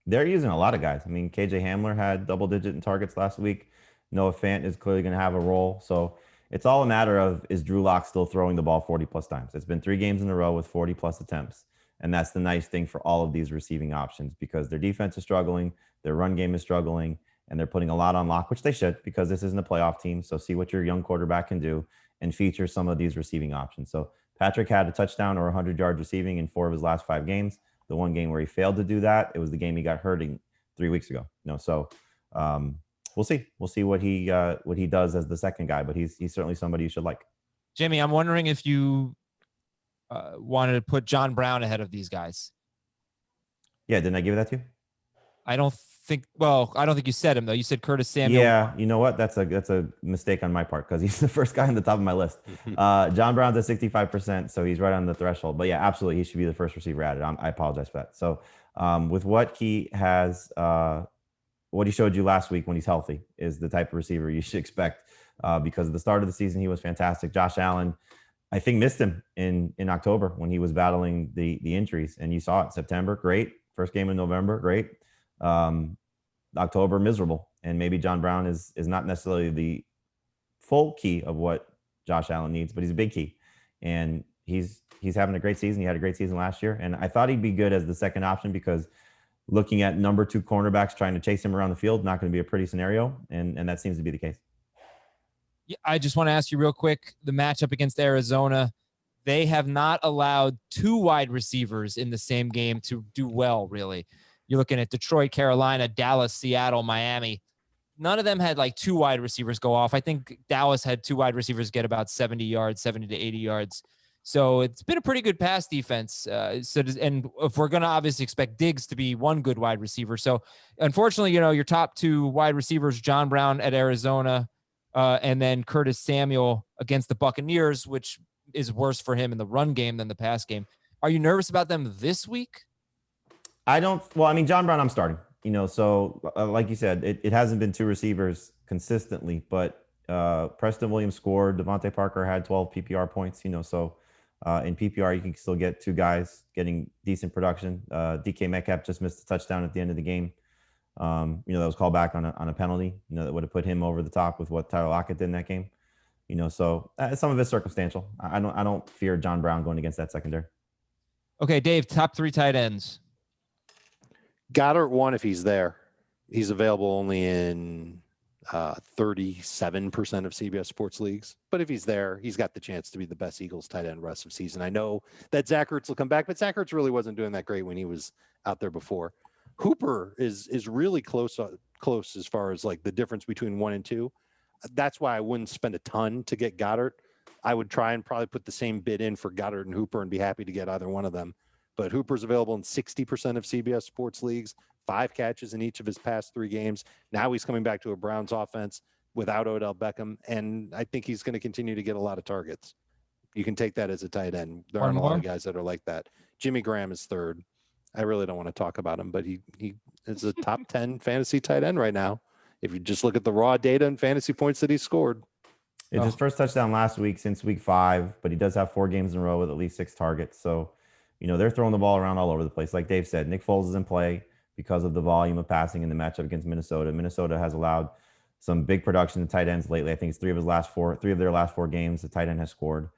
[SPEAKER 2] They're using a lot of guys. I mean, KJ Hamler had double-digit in targets last week. Noah Fant is clearly going to have a role. So it's all a matter of, is Drew Lock still throwing the ball 40-plus times? It's been 3 games in a row with 40-plus attempts. And that's the nice thing for all of these receiving options, because their defense is struggling, their run game is struggling, and they're putting a lot on Lock, which they should, because this isn't a playoff team. So see what your young quarterback can do and feature some of these receiving options. So Patrick had a touchdown or 100 yards receiving in 4 of his last 5 games. The one game where he failed to do that, it was the game he got hurt in 3 weeks ago. So we'll see. We'll see what he does as the second guy, but he's certainly somebody you should like.
[SPEAKER 1] Jimmy, I'm wondering if you wanted to put John Brown ahead of these guys.
[SPEAKER 2] Yeah, didn't I give that to you?
[SPEAKER 1] I don't think you said him though. You said Curtis Samuel.
[SPEAKER 2] Yeah, you know what? That's a mistake on my part, because he's the first guy on the top of my list. John Brown's at 65%, so he's right on the threshold. But yeah, absolutely, he should be the first receiver added. I apologize for that. So with what he has, what he showed you last week when he's healthy is the type of receiver you should expect, because at the start of the season he was fantastic. Josh Allen, I think, missed him in October when he was battling the injuries, and you saw it. September, great. First game in November, great. October, miserable. And maybe John Brown is not necessarily the full key of what Josh Allen needs, but he's a big key. And he's having a great season. He had a great season last year. And I thought he'd be good as the second option, because looking at number 2 cornerbacks trying to chase him around the field, not going to be a pretty scenario. And that seems to be the case.
[SPEAKER 1] Yeah, I just want to ask you real quick, the matchup against Arizona, they have not allowed 2 wide receivers in the same game to do well, really. You're looking at Detroit, Carolina, Dallas, Seattle, Miami. None of them had like 2 wide receivers go off. I think Dallas had 2 wide receivers get about 70 yards, 70 to 80 yards. So it's been a pretty good pass defense. And if we're going to obviously expect Diggs to be one good wide receiver. So unfortunately, your top 2 wide receivers, John Brown at Arizona, and then Curtis Samuel against the Buccaneers, which is worse for him in the run game than the pass game. Are you nervous about them this week?
[SPEAKER 2] John Brown, I'm starting, so like you said, it hasn't been 2 receivers consistently, but Preston Williams scored. Devontae Parker had 12 PPR points, so in PPR, you can still get 2 guys getting decent production. DK Metcalf just missed a touchdown at the end of the game. That was called back on a penalty, that would have put him over the top with what Tyler Lockett did in that game. So some of it's circumstantial. I don't fear John Brown going against that secondary.
[SPEAKER 1] Okay, Dave, top 3 tight ends.
[SPEAKER 3] Goddard 1 if he's there. He's available only in 37% of CBS Sports leagues. But if he's there, he's got the chance to be the best Eagles tight end rest of season. I know that Zach Ertz will come back, but Zach Ertz really wasn't doing that great when he was out there before. Hooper is really close as far as like the difference between 1 and 2. That's why I wouldn't spend a ton to get Goddard. I would try and probably put the same bid in for Goddard and Hooper and be happy to get either one of them. But Hooper's available in 60% of CBS Sports leagues, 5 catches in each of his past 3 games. Now he's coming back to a Browns offense without Odell Beckham, and I think he's going to continue to get a lot of targets. You can take that as a tight end. There aren't a lot of guys that are like that. Jimmy Graham is 3rd. I really don't want to talk about him, but he is a top 10 fantasy tight end right now. If you just look at the raw data and fantasy points that he scored.
[SPEAKER 2] It's his first touchdown last week since week 5, but he does have 4 games in a row with at least 6 targets. So, they're throwing the ball around all over the place. Like Dave said, Nick Foles is in play because of the volume of passing in the matchup against Minnesota. Minnesota has allowed some big production to tight ends lately. I think it's 3 of their last 4 games, the tight end has scored.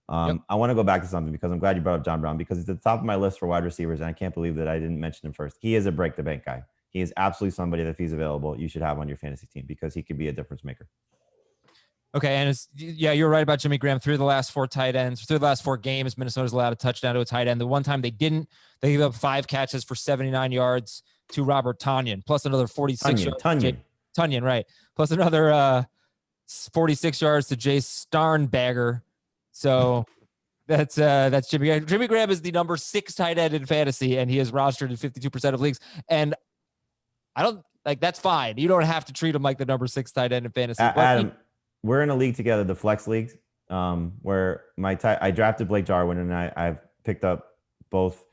[SPEAKER 2] I want to go back to something because I'm glad you brought up John Brown because it's at the top of my list for wide receivers, and I can't believe that I didn't mention him first. He is a break the bank guy. He is absolutely somebody that if he's available, you should have on your fantasy team because he could be a difference maker.
[SPEAKER 1] Okay, and you're right about Jimmy Graham. 3 of the last 4 tight ends, 3 of the last 4 games, Minnesota's allowed a touchdown to a tight end. The one time they didn't, they gave up 5 catches for 79 yards to Robert Tonyan, plus another 46 yards. Tonyan, right. Plus another 46 yards to Jay Starnbagger. So that's Jimmy Graham. Jimmy Graham is the number 6 tight end in fantasy, and he is rostered in 52% of leagues. And I don't that's fine. You don't have to treat him like the number 6 tight end in fantasy.
[SPEAKER 2] Adam, we're in a league together, the flex leagues, where I drafted Blake Jarwin, and I've picked up both,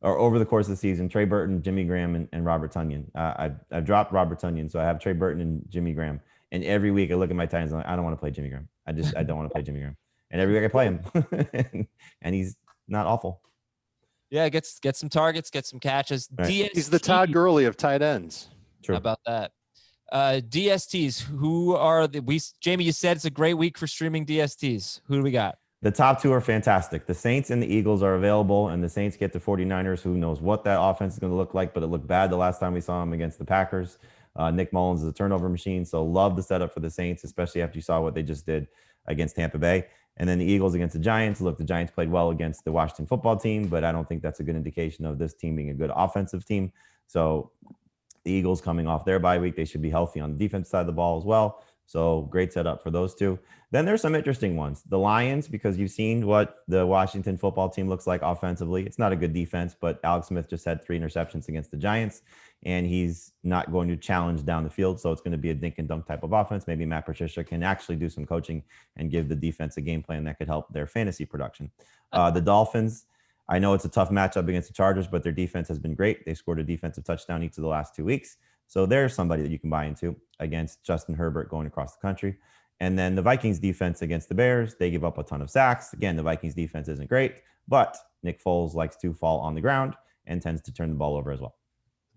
[SPEAKER 2] or over the course of the season, Trey Burton, Jimmy Graham, and Robert Tonyan. I've dropped Robert Tonyan, so I have Trey Burton and Jimmy Graham. And every week I look at my Titans, and I'm like, I don't want to play Jimmy Graham. I don't want to play Jimmy Graham. And every week I play him, and he's not awful.
[SPEAKER 1] Yeah, get some targets, get some catches.
[SPEAKER 2] Right.
[SPEAKER 3] He's the Todd Gurley of tight ends.
[SPEAKER 2] True.
[SPEAKER 1] How about that? DSTs, who are Jamie, you said it's a great week for streaming DSTs. Who do we got?
[SPEAKER 2] The top 2 are fantastic. The Saints and the Eagles are available, and the Saints get the 49ers. Who knows what that offense is going to look like, but it looked bad the last time we saw them against the Packers. Nick Mullins is a turnover machine, so love the setup for the Saints, especially after you saw what they just did against Tampa Bay. And then the Eagles against the Giants. Look, the Giants played well against the Washington football team, but I don't think that's a good indication of this team being a good offensive team. So the Eagles coming off their bye week, they should be healthy on the defense side of the ball as well. So great setup for those 2. Then there's some interesting ones. The Lions, because you've seen what the Washington football team looks like offensively. It's not a good defense, but Alex Smith just had 3 interceptions against the Giants, and he's not going to challenge down the field. So it's going to be a dink and dunk type of offense. Maybe Matt Patricia can actually do some coaching and give the defense a game plan that could help their fantasy production. The Dolphins, I know it's a tough matchup against the Chargers, but their defense has been great. They scored a defensive touchdown each of the last 2 weeks. So there's somebody that you can buy into against Justin Herbert going across the country. And then the Vikings defense against the Bears, they give up a ton of sacks. Again, the Vikings defense isn't great, but Nick Foles likes to fall on the ground and tends to turn the ball over as well.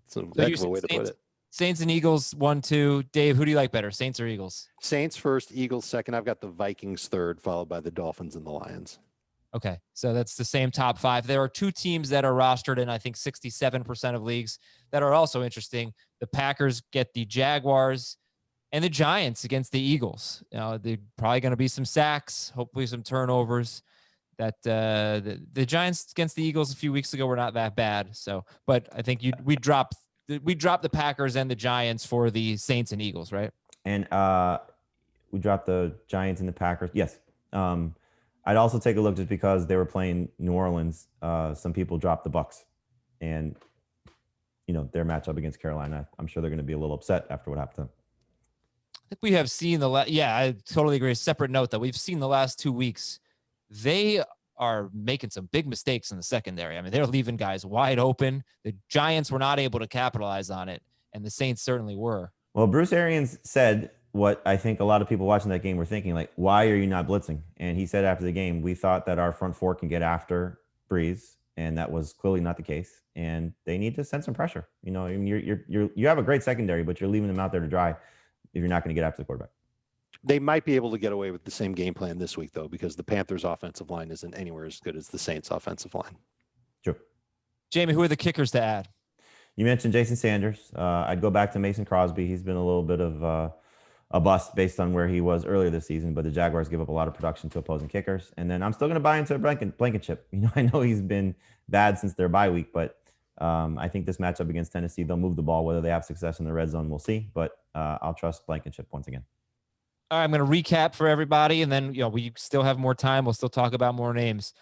[SPEAKER 3] That's an excellent way to put it.
[SPEAKER 1] Saints and Eagles 1, 2. Dave, who do you like better, Saints or Eagles?
[SPEAKER 3] Saints first, Eagles second. I've got the Vikings third, followed by the Dolphins and the Lions.
[SPEAKER 1] Okay, so that's the same top 5. There are 2 teams that are rostered in, I think, 67% of leagues that are also interesting. The Packers get the Jaguars, and the Giants against the Eagles. They're probably going to be some sacks, hopefully some turnovers. That the Giants against the Eagles a few weeks ago were not that bad. So, but I think we dropped the Packers and the Giants for the Saints and Eagles, right?
[SPEAKER 2] And we dropped the Giants and the Packers. Yes. I'd also take a look just because they were playing New Orleans. Some people dropped the Bucks, and their matchup against Carolina. I'm sure they're going to be a little upset after what happened to them.
[SPEAKER 1] I think we have seen I totally agree. Separate note that we've seen the last 2 weeks, they are making some big mistakes in the secondary. I mean, they're leaving guys wide open. The Giants were not able to capitalize on it, and the Saints certainly were.
[SPEAKER 2] Well, Bruce Arians said what I think a lot of people watching that game were thinking, like, why are you not blitzing? And he said after the game, we thought that our front 4 can get after Breeze, and that was clearly not the case. And they need to send some pressure. You have a great secondary, but you're leaving them out there to dry if you're not going to get after the quarterback.
[SPEAKER 3] They might be able to get away with the same game plan this week, though, because the Panthers' offensive line isn't anywhere as good as the Saints' offensive line.
[SPEAKER 2] True.
[SPEAKER 1] Jamie, who are the kickers to add?
[SPEAKER 2] You mentioned Jason Sanders. I'd go back to Mason Crosby. He's been a little bit of a bust based on where he was earlier this season, but the Jaguars give up a lot of production to opposing kickers. And then I'm still going to buy into Blankenship. I know he's been bad since their bye week, but I think this matchup against Tennessee, they'll move the ball. Whether they have success in the red zone, we'll see. But I'll trust Blankenship once again.
[SPEAKER 1] All right, I'm going to recap for everybody, and then we still have more time. We'll still talk about more names.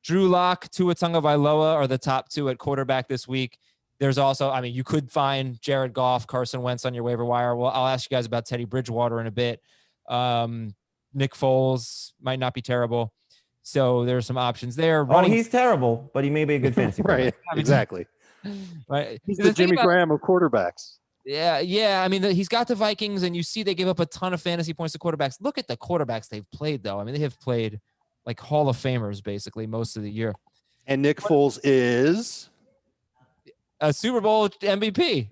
[SPEAKER 1] Drew Lock, Tua Tagovailoa are the top 2 at quarterback this week. There's also, you could find Jared Goff, Carson Wentz on your waiver wire. Well, I'll ask you guys about Teddy Bridgewater in a bit. Nick Foles might not be terrible. So there's some options there.
[SPEAKER 2] He's terrible, but he may be a good fantasy player.
[SPEAKER 3] Right, exactly.
[SPEAKER 1] Right.
[SPEAKER 3] He's
[SPEAKER 1] The
[SPEAKER 3] the
[SPEAKER 1] thing
[SPEAKER 3] Jimmy
[SPEAKER 1] about-
[SPEAKER 3] Graham of quarterbacks.
[SPEAKER 1] Yeah. I mean, he's got the Vikings, and you see they give up a ton of fantasy points to quarterbacks. Look at the quarterbacks they've played, though. I mean, they have played like Hall of Famers basically most of the year.
[SPEAKER 3] And Nick Foles is
[SPEAKER 1] A Super Bowl MVP.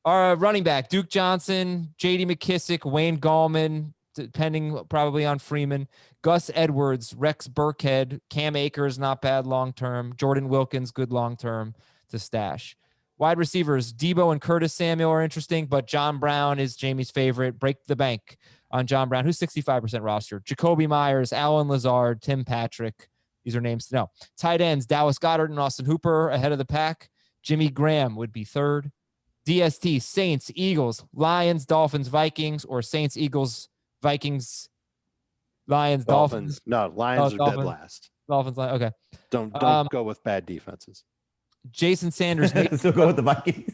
[SPEAKER 1] Our running back, Duke Johnson, J.D. McKissick, Wayne Gallman, depending probably on Freeman, Gus Edwards, Rex Burkhead, Cam Akers, not bad long-term, Jordan Wilkins, good long-term to stash. Wide receivers, Debo and Curtis Samuel are interesting, but John Brown is Jamie's favorite. Break the bank on John Brown, who's 65% roster. Jacoby Myers, Alan Lazard, Tim Patrick. These are names to know. Tight ends, Dallas Goedert and Austin Hooper ahead of the pack. Jimmy Graham would be third. DST, Saints, Eagles, Lions, Dolphins, Vikings, or Saints, Eagles, Vikings, Lions, Dolphins.
[SPEAKER 3] No, Lions are
[SPEAKER 1] Dolphins.
[SPEAKER 3] dead last.
[SPEAKER 1] Dolphins, okay.
[SPEAKER 3] Don't go with bad defenses.
[SPEAKER 1] Jason Sanders.
[SPEAKER 2] Still go with the Vikings.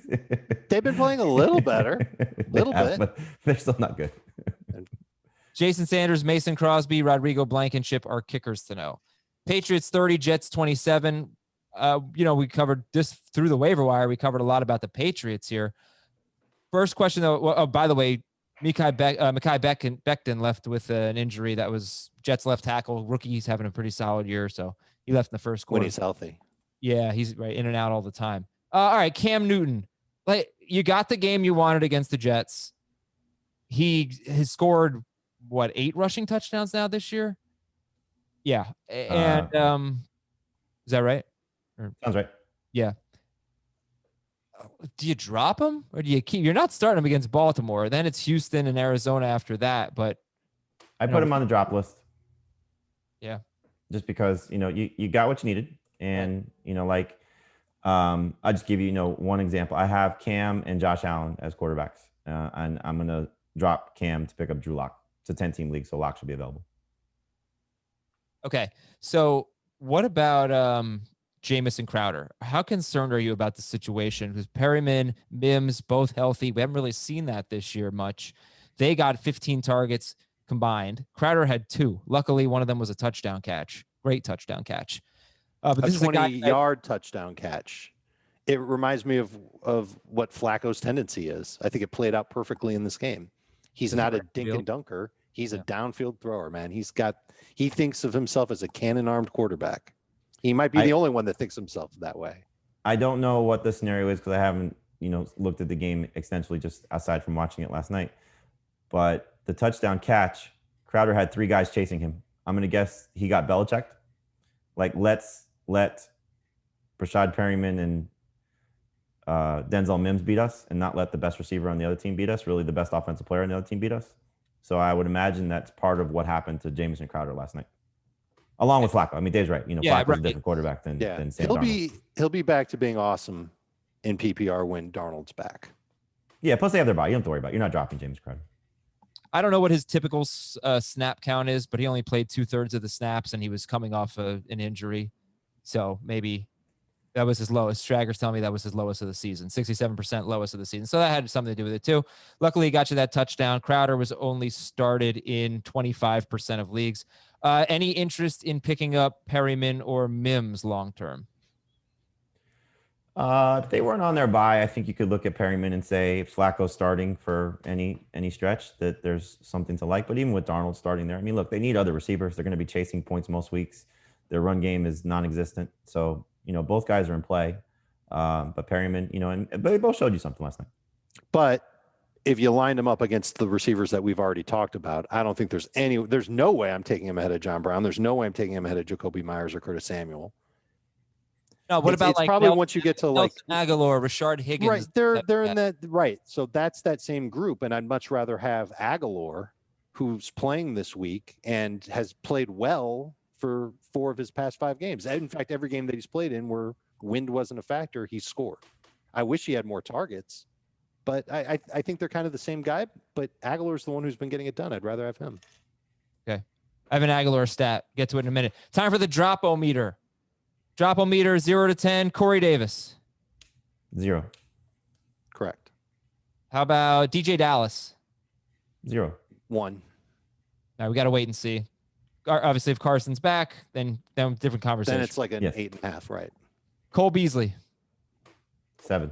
[SPEAKER 3] They've been playing a little better. Little bit.
[SPEAKER 2] But they're still not good.
[SPEAKER 1] Jason Sanders, Mason Crosby, Rodrigo Blankenship are kickers to know. Patriots 30, Jets 27. We covered this through the waiver wire. We covered a lot about the Patriots here. First question, though. By the way, Mekhi Becton left with an injury. That was Jets left tackle. Rookie, he's having a pretty solid year, so he left in the first quarter.
[SPEAKER 3] When he's healthy.
[SPEAKER 1] Yeah, he's right in and out all the time. All right, Cam Newton. Like, you got the game you wanted against the Jets. He has scored 8 rushing touchdowns now this year? Yeah. And is that right?
[SPEAKER 2] Sounds right.
[SPEAKER 1] Yeah. Do you drop him or do you keep? You're not starting him against Baltimore. Then it's Houston and Arizona after that. But
[SPEAKER 2] I put him on the drop list.
[SPEAKER 1] Yeah.
[SPEAKER 2] Just because, you got what you needed. And, I'll just give you, one example. I have Cam and Josh Allen as quarterbacks. And I'm going to drop Cam to pick up Drew Lock. It's a 10-team league, so Lock should be available.
[SPEAKER 1] Okay. So what about Jamison Crowder? How concerned are you about the situation? Because Perryman, Mims, both healthy. We haven't really seen that this year much. They got 15 targets combined. Crowder had 2. Luckily, one of them was a touchdown catch. Great touchdown catch. But this is a
[SPEAKER 3] 20-yard touchdown catch. It reminds me of what Flacco's tendency is. I think it played out perfectly in this game. He's not a dink and dunker. He's a downfield thrower, man. He thinks of himself as a cannon-armed quarterback. He might be the only one that thinks himself that way.
[SPEAKER 2] I don't know what the scenario is because I haven't, looked at the game extensively just aside from watching it last night. But the touchdown catch, Crowder had 3 guys chasing him. I'm going to guess he got Belichicked. Like, let's let Rashad Perryman and Denzel Mims beat us and not let the best receiver on the other team beat us, really the best offensive player on the other team beat us. So I would imagine that's part of what happened to Jamison Crowder last night. Along with Flacco. I mean, Dave's right. Flacco's a different quarterback than Sam Darnold.
[SPEAKER 3] He'll be back to being awesome in PPR when Darnold's back.
[SPEAKER 2] Yeah, plus they have their bye. You don't have to worry about it. You're not dropping James Crowder.
[SPEAKER 1] I don't know what his typical snap count is, but he only played 2/3 of the snaps, and he was coming off an injury. So maybe that was his lowest. Straggers tell me that was his lowest of the season, 67% lowest of the season. So that had something to do with it too. Luckily, he got you that touchdown. Crowder was only started in 25% of leagues. Any interest in picking up Perryman or Mims long-term?
[SPEAKER 2] If they weren't on their bye, I think you could look at Perryman and say if Flacco's starting for any stretch that there's something to like. But even with Darnold starting there, I mean, look, they need other receivers. They're going to be chasing points most weeks. Their run game is non-existent. So, both guys are in play. But Perryman, but they both showed you something last night.
[SPEAKER 3] But if you lined them up against the receivers that we've already talked about, I don't think there's no way I'm taking him ahead of John Brown. There's no way I'm taking him ahead of Jacoby Myers or Curtis Samuel.
[SPEAKER 1] No, what about
[SPEAKER 3] it's probably once you get to like
[SPEAKER 1] Aguilar, Rashard Higgins?
[SPEAKER 3] Right, they're in that right. So that's that same group, and I'd much rather have Aguilar, who's playing this week and has played well for 4 of his past 5 games. In fact, every game that he's played in where wind wasn't a factor, he scored. I wish he had more targets, but I think they're kind of the same guy. But Aguilar's the one who's been getting it done. I'd rather have him.
[SPEAKER 1] Okay, I have an Aguilar stat. Get to it in a minute. Time for the Dropometer. Dropometer 0 to 10. Corey Davis.
[SPEAKER 2] 0.
[SPEAKER 3] Correct.
[SPEAKER 1] How about DJ Dallas?
[SPEAKER 2] 0.
[SPEAKER 3] 1.
[SPEAKER 1] All right, we got to wait and see. Obviously, if Carson's back, then different conversation.
[SPEAKER 3] Then it's like an 8.5, right?
[SPEAKER 1] Cole Beasley.
[SPEAKER 2] 7.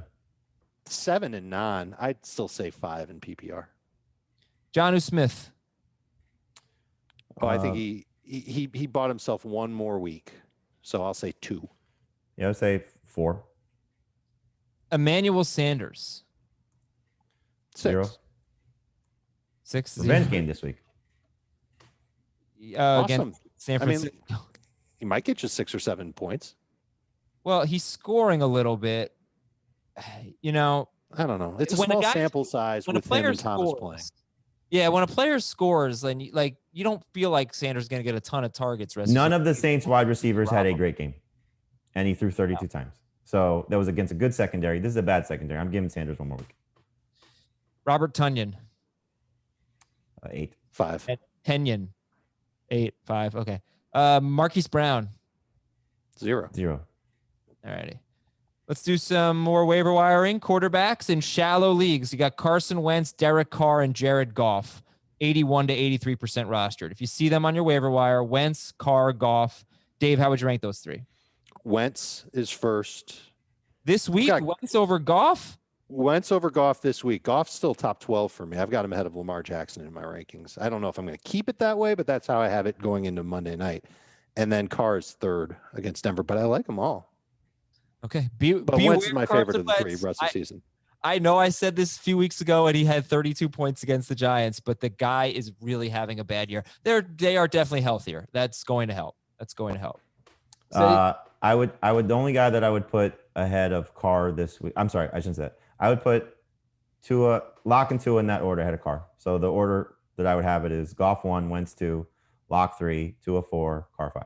[SPEAKER 3] 7 and 9. I'd still say 5 in PPR.
[SPEAKER 1] Jonnu Smith.
[SPEAKER 3] Oh, I think he bought himself one more week, so I'll say 2.
[SPEAKER 2] Yeah, I would say 4.
[SPEAKER 1] Emmanuel Sanders.
[SPEAKER 3] 6.
[SPEAKER 2] 0.
[SPEAKER 1] 6.
[SPEAKER 2] Revenge game this week.
[SPEAKER 3] Awesome.
[SPEAKER 1] Against San Francisco.
[SPEAKER 3] He might get you 6 or 7 points.
[SPEAKER 1] Well, he's scoring a little bit. You know,
[SPEAKER 3] I don't know. It's a
[SPEAKER 1] when
[SPEAKER 3] small
[SPEAKER 1] guy-
[SPEAKER 3] sample size
[SPEAKER 1] when a
[SPEAKER 3] with him
[SPEAKER 1] player
[SPEAKER 3] and Thomas
[SPEAKER 1] scores,
[SPEAKER 3] playing.
[SPEAKER 1] yeah, when a player scores, then you don't feel like Sanders is going to get a ton of targets.
[SPEAKER 2] None of the Saints wide receivers had a great game, and he threw 32 times. So that was against a good secondary. This is a bad secondary. I'm giving Sanders one more week.
[SPEAKER 1] Robert Tunyon.
[SPEAKER 2] 8.
[SPEAKER 3] 5.
[SPEAKER 1] Kenyon. 8, 5. Okay. Marquise Brown.
[SPEAKER 3] 0.
[SPEAKER 2] 0.
[SPEAKER 1] All righty. Let's do some more waiver wiring. Quarterbacks in shallow leagues. You got Carson Wentz, Derek Carr, and Jared Goff. 81 to 83% rostered. If you see them on your waiver wire, Wentz, Carr, Goff. Dave, how would you rank those 3?
[SPEAKER 3] Wentz is first.
[SPEAKER 1] This week,
[SPEAKER 3] got-
[SPEAKER 1] Wentz over Goff?
[SPEAKER 3] Wentz over Goff this week. Goff's still top 12 for me. I've got him ahead of Lamar Jackson in my rankings. I don't know if I'm going to keep it that way, but that's how I have it going into Monday night. And then Carr is third against Denver, but I like them all.
[SPEAKER 1] Okay.
[SPEAKER 3] But Wentz is my favorite of the 3 rest of the season.
[SPEAKER 1] I know I said this a few weeks ago and he had 32 points against the Giants, but the guy is really having a bad year. They are definitely healthier. That's going to help. So,
[SPEAKER 2] The only guy that I would put ahead of Carr this week. I'm sorry, I shouldn't say that. I would put Lock and Tua in that order ahead of Carr. So the order that I would have it is Goff 1, Wentz 2, Lock 3, Tua 4, Carr 5.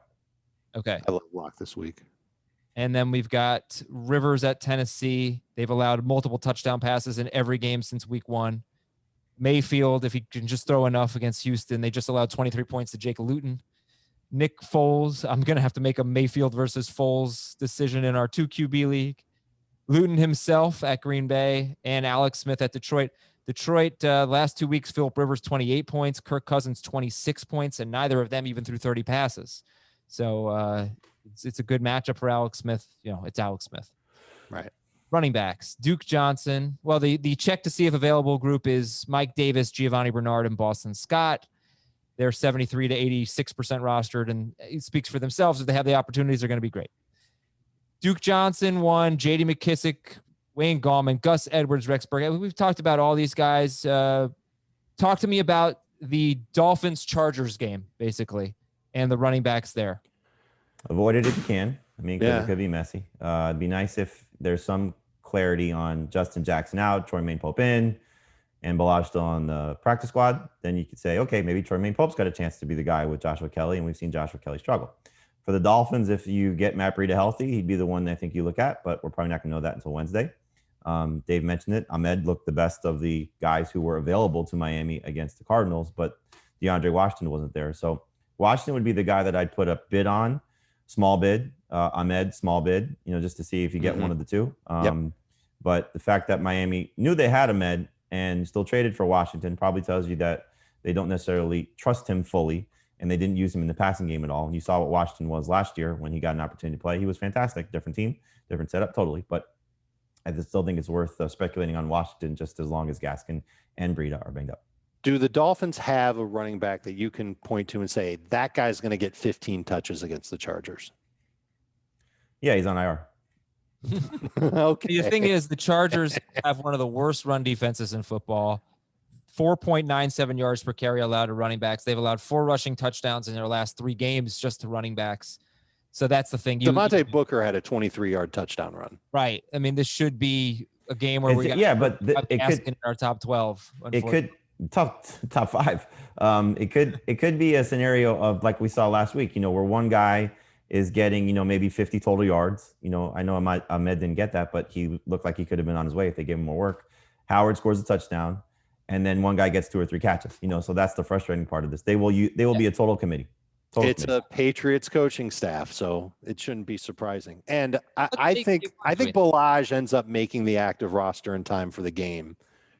[SPEAKER 1] okay.
[SPEAKER 3] I love Lock this week.
[SPEAKER 1] And then we've got Rivers at Tennessee. They've allowed multiple touchdown passes in every game since week 1. Mayfield, if he can just throw enough against Houston, they just allowed 23 points to Jake Luton. Nick Foles, I'm going to have to make a Mayfield versus Foles decision in our 2 QB league. Luton himself at Green Bay and Alex Smith at Detroit. Last 2 weeks, Philip Rivers, 28 points, Kirk Cousins, 26 points, and neither of them even threw 30 passes. So it's a good matchup for Alex Smith. You know, it's Alex Smith.
[SPEAKER 3] Right.
[SPEAKER 1] Running backs, Duke Johnson. Well, the check to see if available group is Mike Davis, Giovanni Bernard, and Boston Scott. They're 73 to 86% rostered, and it speaks for themselves. If they have the opportunities, they're going to be great. Duke Johnson, 1. J.D. McKissic, Wayne Gallman, Gus Edwards, Rex Burkhead. We've talked about all these guys. Talk to me about the Dolphins-Chargers game, basically, and the running backs there.
[SPEAKER 2] Avoid it if you can. I mean, 'cause
[SPEAKER 3] Yeah.
[SPEAKER 2] it could be messy. It'd be nice if there's some clarity on Justin Jackson out, Troy Pope in, and Balaj still on the practice squad. Then you could say, okay, maybe Troy Pope's got a chance to be the guy with Joshua Kelly, and we've seen Joshua Kelly struggle. For the Dolphins, if you get Matt Breida healthy, he'd be the one I think you look at, but we're probably not going to know that until Wednesday. Dave mentioned it. Ahmed looked the best of the guys who were available to Miami against the Cardinals, but DeAndre Washington wasn't there. So Washington would be the guy that I'd put a bid on, small bid, Ahmed, small bid, just to see if you get one of the two. But the fact that Miami knew they had Ahmed and still traded for Washington probably tells you that they don't necessarily trust him fully, and they didn't use him in the passing game at all. And you saw what Washington was last year when he got an opportunity to play. He was fantastic. Different team, different setup, totally. But I still think it's worth speculating on Washington just as long as Gaskin and Breida are banged up.
[SPEAKER 3] Do the Dolphins have a running back that you can point to and say, that guy's going to get 15 touches against the Chargers?
[SPEAKER 2] Yeah, he's on IR.
[SPEAKER 3] Okay.
[SPEAKER 1] The thing is, the Chargers have one of the worst run defenses in football. 4.97 yards per carry allowed to running backs. They've allowed 4 rushing touchdowns in their last 3 games just to running backs. So that's the thing.
[SPEAKER 3] Devontae Booker had a 23-yard touchdown run.
[SPEAKER 1] Right. I mean, this should be a game where we got
[SPEAKER 2] it could
[SPEAKER 1] in our top 12.
[SPEAKER 2] It could top 5. It could be a scenario of like we saw last week, where one guy is getting, maybe 50 total yards. I know Ahmed didn't get that, but he looked like he could have been on his way if they gave him more work. Howard scores a touchdown, and then one guy gets 2 or 3 catches. So that's the frustrating part of this. They will be a total committee.
[SPEAKER 3] It's a Patriots coaching staff, so it shouldn't be surprising. And I think Balaj ends up making the active roster in time for the game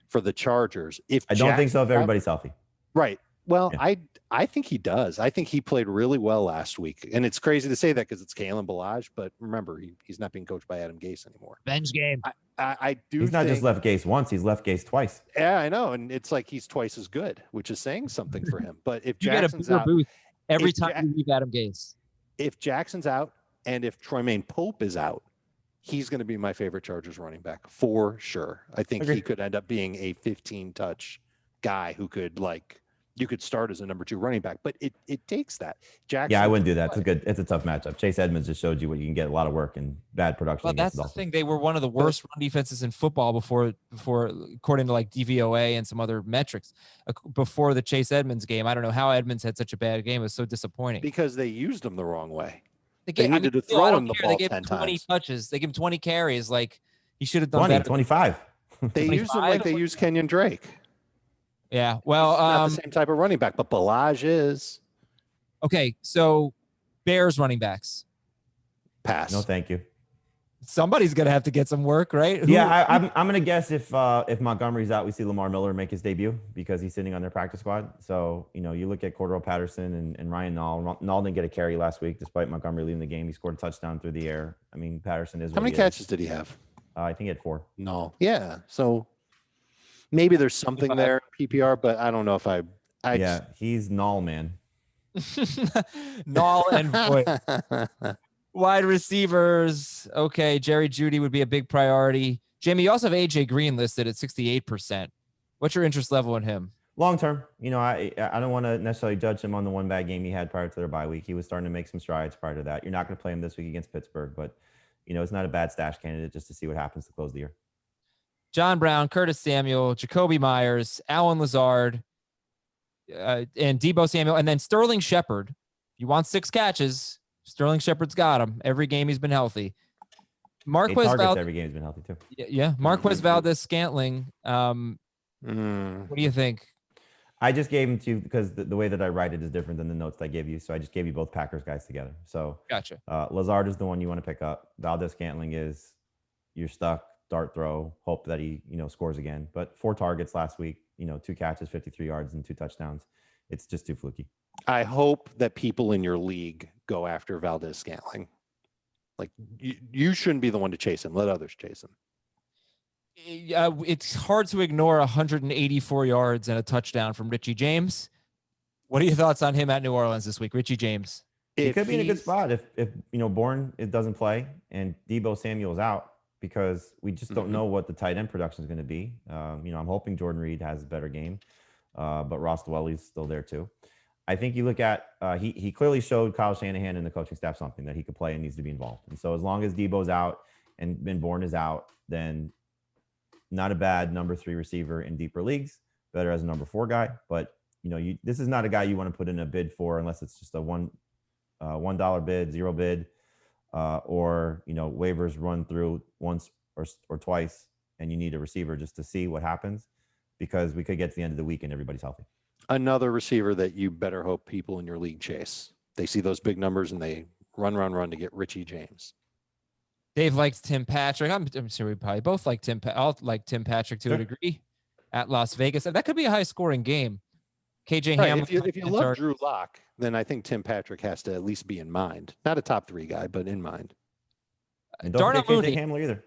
[SPEAKER 3] for the Chargers.
[SPEAKER 2] I don't think so if everybody's healthy.
[SPEAKER 3] Right. Well,
[SPEAKER 2] Yeah.
[SPEAKER 3] I think he does. I think he played really well last week. And it's crazy to say that because it's Kalen Ballage, but remember, he's not being coached by Adam Gase anymore.
[SPEAKER 1] Bench game.
[SPEAKER 3] I do
[SPEAKER 2] He's not
[SPEAKER 3] think,
[SPEAKER 2] just left Gase once, he's left Gase twice.
[SPEAKER 3] Yeah, I know. And it's like he's twice as good, which is saying something for him. But if
[SPEAKER 1] You get a
[SPEAKER 3] Jackson's
[SPEAKER 1] bigger
[SPEAKER 3] out,
[SPEAKER 1] boost every
[SPEAKER 3] if
[SPEAKER 1] time
[SPEAKER 3] Ja-
[SPEAKER 1] you leave Adam Gase.
[SPEAKER 3] if Jackson's out and if Troymaine Pope is out, he's going to be my favorite Chargers running back for sure. I think he could end up being a 15 touch guy who could you could start as a number 2 running back, but it takes that. Jackson.
[SPEAKER 2] Yeah, I wouldn't do that. It's a tough matchup. Chase Edmonds just showed you what you can get, a lot of work and bad production.
[SPEAKER 1] Well, that's the thing. They were one of the worst run defenses in football before according to like DVOA and some other metrics before the Chase Edmonds game. I don't know how Edmonds had such a bad game. It was so disappointing
[SPEAKER 3] Because they used him the wrong way.
[SPEAKER 1] They
[SPEAKER 3] needed to throw him the ball
[SPEAKER 1] They gave
[SPEAKER 3] 10
[SPEAKER 1] him 20
[SPEAKER 3] times.
[SPEAKER 1] touches. They gave him 20 carries. Like he should have done
[SPEAKER 2] 20,
[SPEAKER 1] better.
[SPEAKER 2] 25.
[SPEAKER 3] They used him like they used Kenyon Drake.
[SPEAKER 1] Yeah. Well,
[SPEAKER 3] Not the same type of running back, but Ballage is.
[SPEAKER 1] Okay. So Bears running backs.
[SPEAKER 3] Pass.
[SPEAKER 2] No, thank you.
[SPEAKER 1] Somebody's going to have to get some work, right?
[SPEAKER 2] Yeah, I'm going to guess if Montgomery's out, we see Lamar Miller make his debut because he's sitting on their practice squad. So, you look at Cordero Patterson and Ryan Nall. Nall didn't get a carry last week despite Montgomery leaving the game. He scored a touchdown through the air. I mean, Patterson is.
[SPEAKER 3] How many catches did he have?
[SPEAKER 2] I think he had 4.
[SPEAKER 3] No. Yeah. So maybe there's something there, PPR, but I don't know if I
[SPEAKER 2] he's Nall, man.
[SPEAKER 1] Nall and Boyd. Wide receivers. Okay. Jerry Judy would be a big priority. Jamie, you also have AJ Green listed at 68%. What's your interest level in him?
[SPEAKER 2] Long term, I don't want to necessarily judge him on the one bad game he had prior to their bye week. He was starting to make some strides prior to that. You're not going to play him this week against Pittsburgh, but it's not a bad stash candidate just to see what happens to close the year.
[SPEAKER 1] John Brown, Curtis Samuel, Jacoby Myers, Alan Lazard, and Deebo Samuel, and then Sterling Shepard. You want 6 catches. Sterling Shepard's got him. Every game he's been healthy. Marquez Valdez.
[SPEAKER 2] Every game he's been healthy too.
[SPEAKER 1] Yeah. Marquez Valdez Scantling. What do you think?
[SPEAKER 2] I just gave him to because the way that I write it is different than the notes I gave you. So I just gave you both Packers guys together. So
[SPEAKER 1] Gotcha.
[SPEAKER 2] Lazard is the one you want to pick up. Valdez Scantling is you're stuck, dart throw, hope that he, scores again. But 4 targets last week, 2 catches, 53 yards and 2 touchdowns. It's just too fluky.
[SPEAKER 3] I hope that people in your league go after Valdez Scantling. Like you shouldn't be the one to chase him. Let others chase him.
[SPEAKER 1] It's hard to ignore 184 yards and a touchdown from Richie James. What are your thoughts on him at New Orleans this week? Richie James.
[SPEAKER 2] He could be in a good spot if Bourne doesn't play and Deebo Samuel's out because we just don't know what the tight end production is going to be. I'm hoping Jordan Reed has a better game, but Ross Dwelly's still there too. I think you look at he clearly showed Kyle Shanahan and the coaching staff something that he could play and needs to be involved. And so as long as Deebo's out and Bourne is out, then not a bad number 3 receiver in deeper leagues. Better as a number 4 guy, but this is not a guy you want to put in a bid for unless it's just a $1 bid, 0 bid, or waivers run through once or twice, and you need a receiver just to see what happens because we could get to the end of the week and everybody's healthy. Another
[SPEAKER 3] receiver that you better hope people in your league chase. They see those big numbers and they run to get Richie James.
[SPEAKER 1] Dave likes Tim Patrick. I'm sure we probably both like I'll like Tim Patrick to a degree at Las Vegas. That could be a high scoring game. KJ Hamilton.
[SPEAKER 3] If you love Drew Lock, then I think Tim Patrick has to at least be in mind. Not a top 3 guy, but in mind.
[SPEAKER 2] And don't
[SPEAKER 1] Darnell
[SPEAKER 2] forget
[SPEAKER 1] Mooney.
[SPEAKER 2] KJ Hamler either.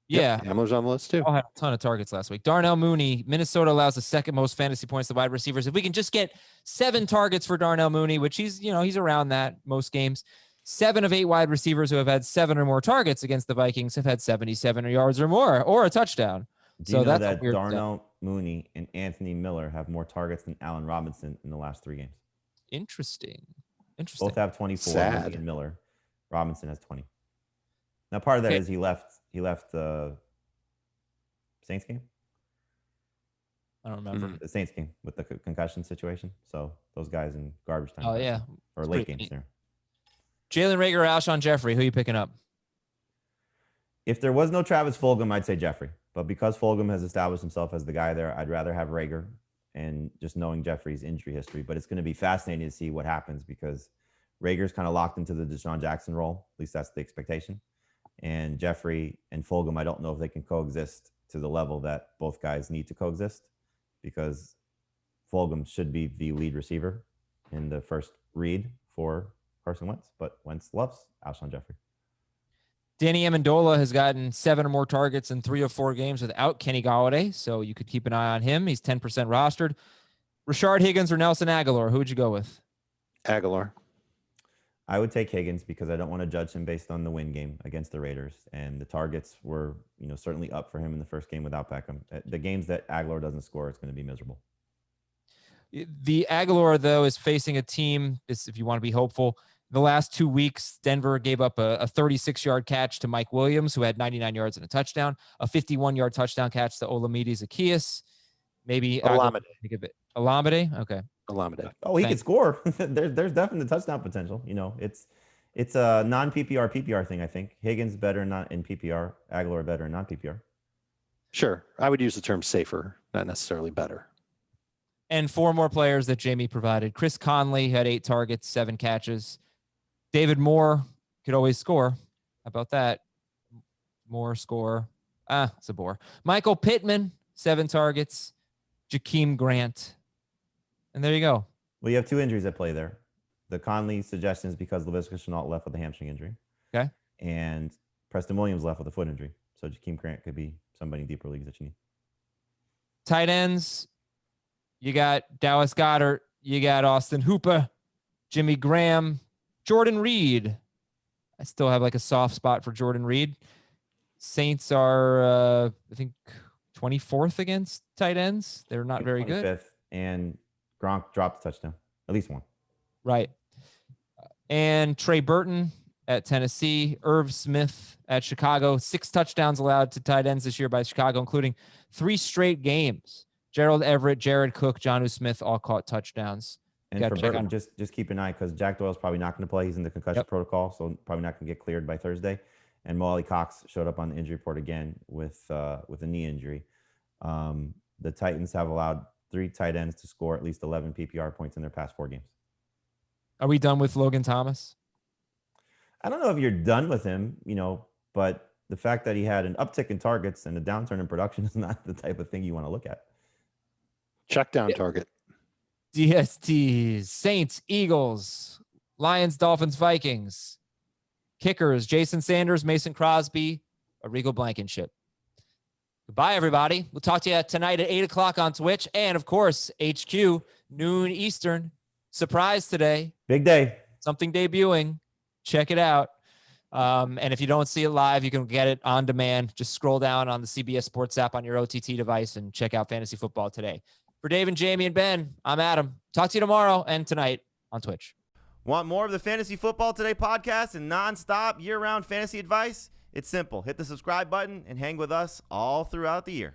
[SPEAKER 1] Yeah.
[SPEAKER 3] Hamler's on the list too.
[SPEAKER 1] I had a ton of targets last week. Darnell Mooney, Minnesota allows the 2nd most fantasy points to wide receivers. If we can just get 7 targets for Darnell Mooney, which he's around that most games. 7 of 8 wide receivers who have had 7 or more targets against the Vikings have had 77 yards or more or a touchdown.
[SPEAKER 2] Do you know that Darnell Mooney and Anthony Miller have more targets than Allen Robinson in the last 3 games?
[SPEAKER 1] Interesting.
[SPEAKER 2] Both have 24.
[SPEAKER 3] Sad.
[SPEAKER 2] Mooney and Miller. Robinson has 20. Now, part of that is he left the Saints game.
[SPEAKER 1] I don't remember.
[SPEAKER 2] The Saints game with the concussion situation. So those guys in garbage time.
[SPEAKER 1] Oh, yeah.
[SPEAKER 2] Or late games there.
[SPEAKER 1] Jalen Reagor, Alshon Jeffrey. Who are you picking up?
[SPEAKER 2] If there was no Travis Fulgham, I'd say Jeffrey. But because Fulgham has established himself as the guy there, I'd rather have Reagor and just knowing Jeffrey's injury history. But it's going to be fascinating to see what happens because Reagor's kind of locked into the Deshaun Jackson role. At least that's the expectation. And Jeffrey and Fulgham, I don't know if they can coexist to the level that both guys need to coexist because Fulgham should be the lead receiver in the first read for Carson Wentz, but Wentz loves Alshon Jeffrey.
[SPEAKER 1] Danny Amendola has gotten 7 or more targets in 3 or 4 games without Kenny Golladay, so you could keep an eye on him. He's 10% rostered. Rashard Higgins or Nelson Aguilar, who would you go with?
[SPEAKER 3] Aguilar.
[SPEAKER 2] I would take Higgins because I don't want to judge him based on the win game against the Raiders, and the targets were, certainly up for him in the first game without Beckham. The games that Aguilar doesn't score, it's going to be miserable.
[SPEAKER 1] The Aguilar, though, is facing a team, if you want to be hopeful. The last 2 weeks, Denver gave up a 36-yard catch to Mike Williams, who had 99 yards and a touchdown, a 51-yard touchdown catch to Olamide Zaccheaus. Maybe
[SPEAKER 3] Olamide.
[SPEAKER 1] Olamide? Okay.
[SPEAKER 3] Olamide.
[SPEAKER 2] Oh, he could score. There's definitely touchdown potential. It's a non-PPR PPR thing, I think. Higgins better not in PPR, Aguilar better in non-PPR.
[SPEAKER 3] Sure. I would use the term safer, not necessarily better.
[SPEAKER 1] And 4 more players that Jamie provided. Chris Conley had 8 targets, 7 catches. David Moore could always score. How about that? Moore score. It's a bore. Michael Pittman, 7 targets. Jakeem Grant. And there you go.
[SPEAKER 2] Well, you have 2 injuries at play there. The Conley suggestion is because Laviska Shenault left with a hamstring injury.
[SPEAKER 1] Okay.
[SPEAKER 2] And Preston Williams left with a foot injury. So Jakeem Grant could be somebody in deeper leagues that you need.
[SPEAKER 1] Tight ends. You got Dallas Goedert. You got Austin Hooper, Jimmy Graham, Jordan Reed. I still have like a soft spot for Jordan Reed. Saints are, I think, 24th against tight ends. They're not very good.
[SPEAKER 2] 25th, and Gronk dropped a touchdown, at least one.
[SPEAKER 1] Right. And Trey Burton at Tennessee, Irv Smith at Chicago. 6 touchdowns allowed to tight ends this year by Chicago, including 3 straight games. Gerald Everett, Jared Cook, Jonnu Smith all caught touchdowns.
[SPEAKER 2] And for Burton, just keep an eye because Jack Doyle's probably not going to play. He's in the concussion protocol, so probably not going to get cleared by Thursday. And Molly Cox showed up on the injury report again with a knee injury. The Titans have allowed 3 tight ends to score at least 11 PPR points in their past 4 games.
[SPEAKER 1] Are we done with Logan Thomas?
[SPEAKER 2] I don't know if you're done with him, but the fact that he had an uptick in targets and a downturn in production is not the type of thing you want to look at.
[SPEAKER 3] Check down target.
[SPEAKER 1] DSTs, Saints, Eagles, Lions, Dolphins, Vikings, kickers, Jason Sanders, Mason Crosby, a Regal Blankenship. Goodbye, everybody. We'll talk to you tonight at 8 o'clock on Twitch. And, of course, HQ, noon Eastern. Surprise today.
[SPEAKER 2] Big day.
[SPEAKER 1] Something debuting. Check it out. And if you don't see it live, you can get it on demand. Just scroll down on the CBS Sports app on your OTT device and check out Fantasy Football today. For Dave and Jamie and Ben, I'm Adam. Talk to you tomorrow and tonight on Twitch.
[SPEAKER 2] Want more of the Fantasy Football Today podcast and nonstop year-round fantasy advice? It's simple. Hit the subscribe button and hang with us all throughout the year.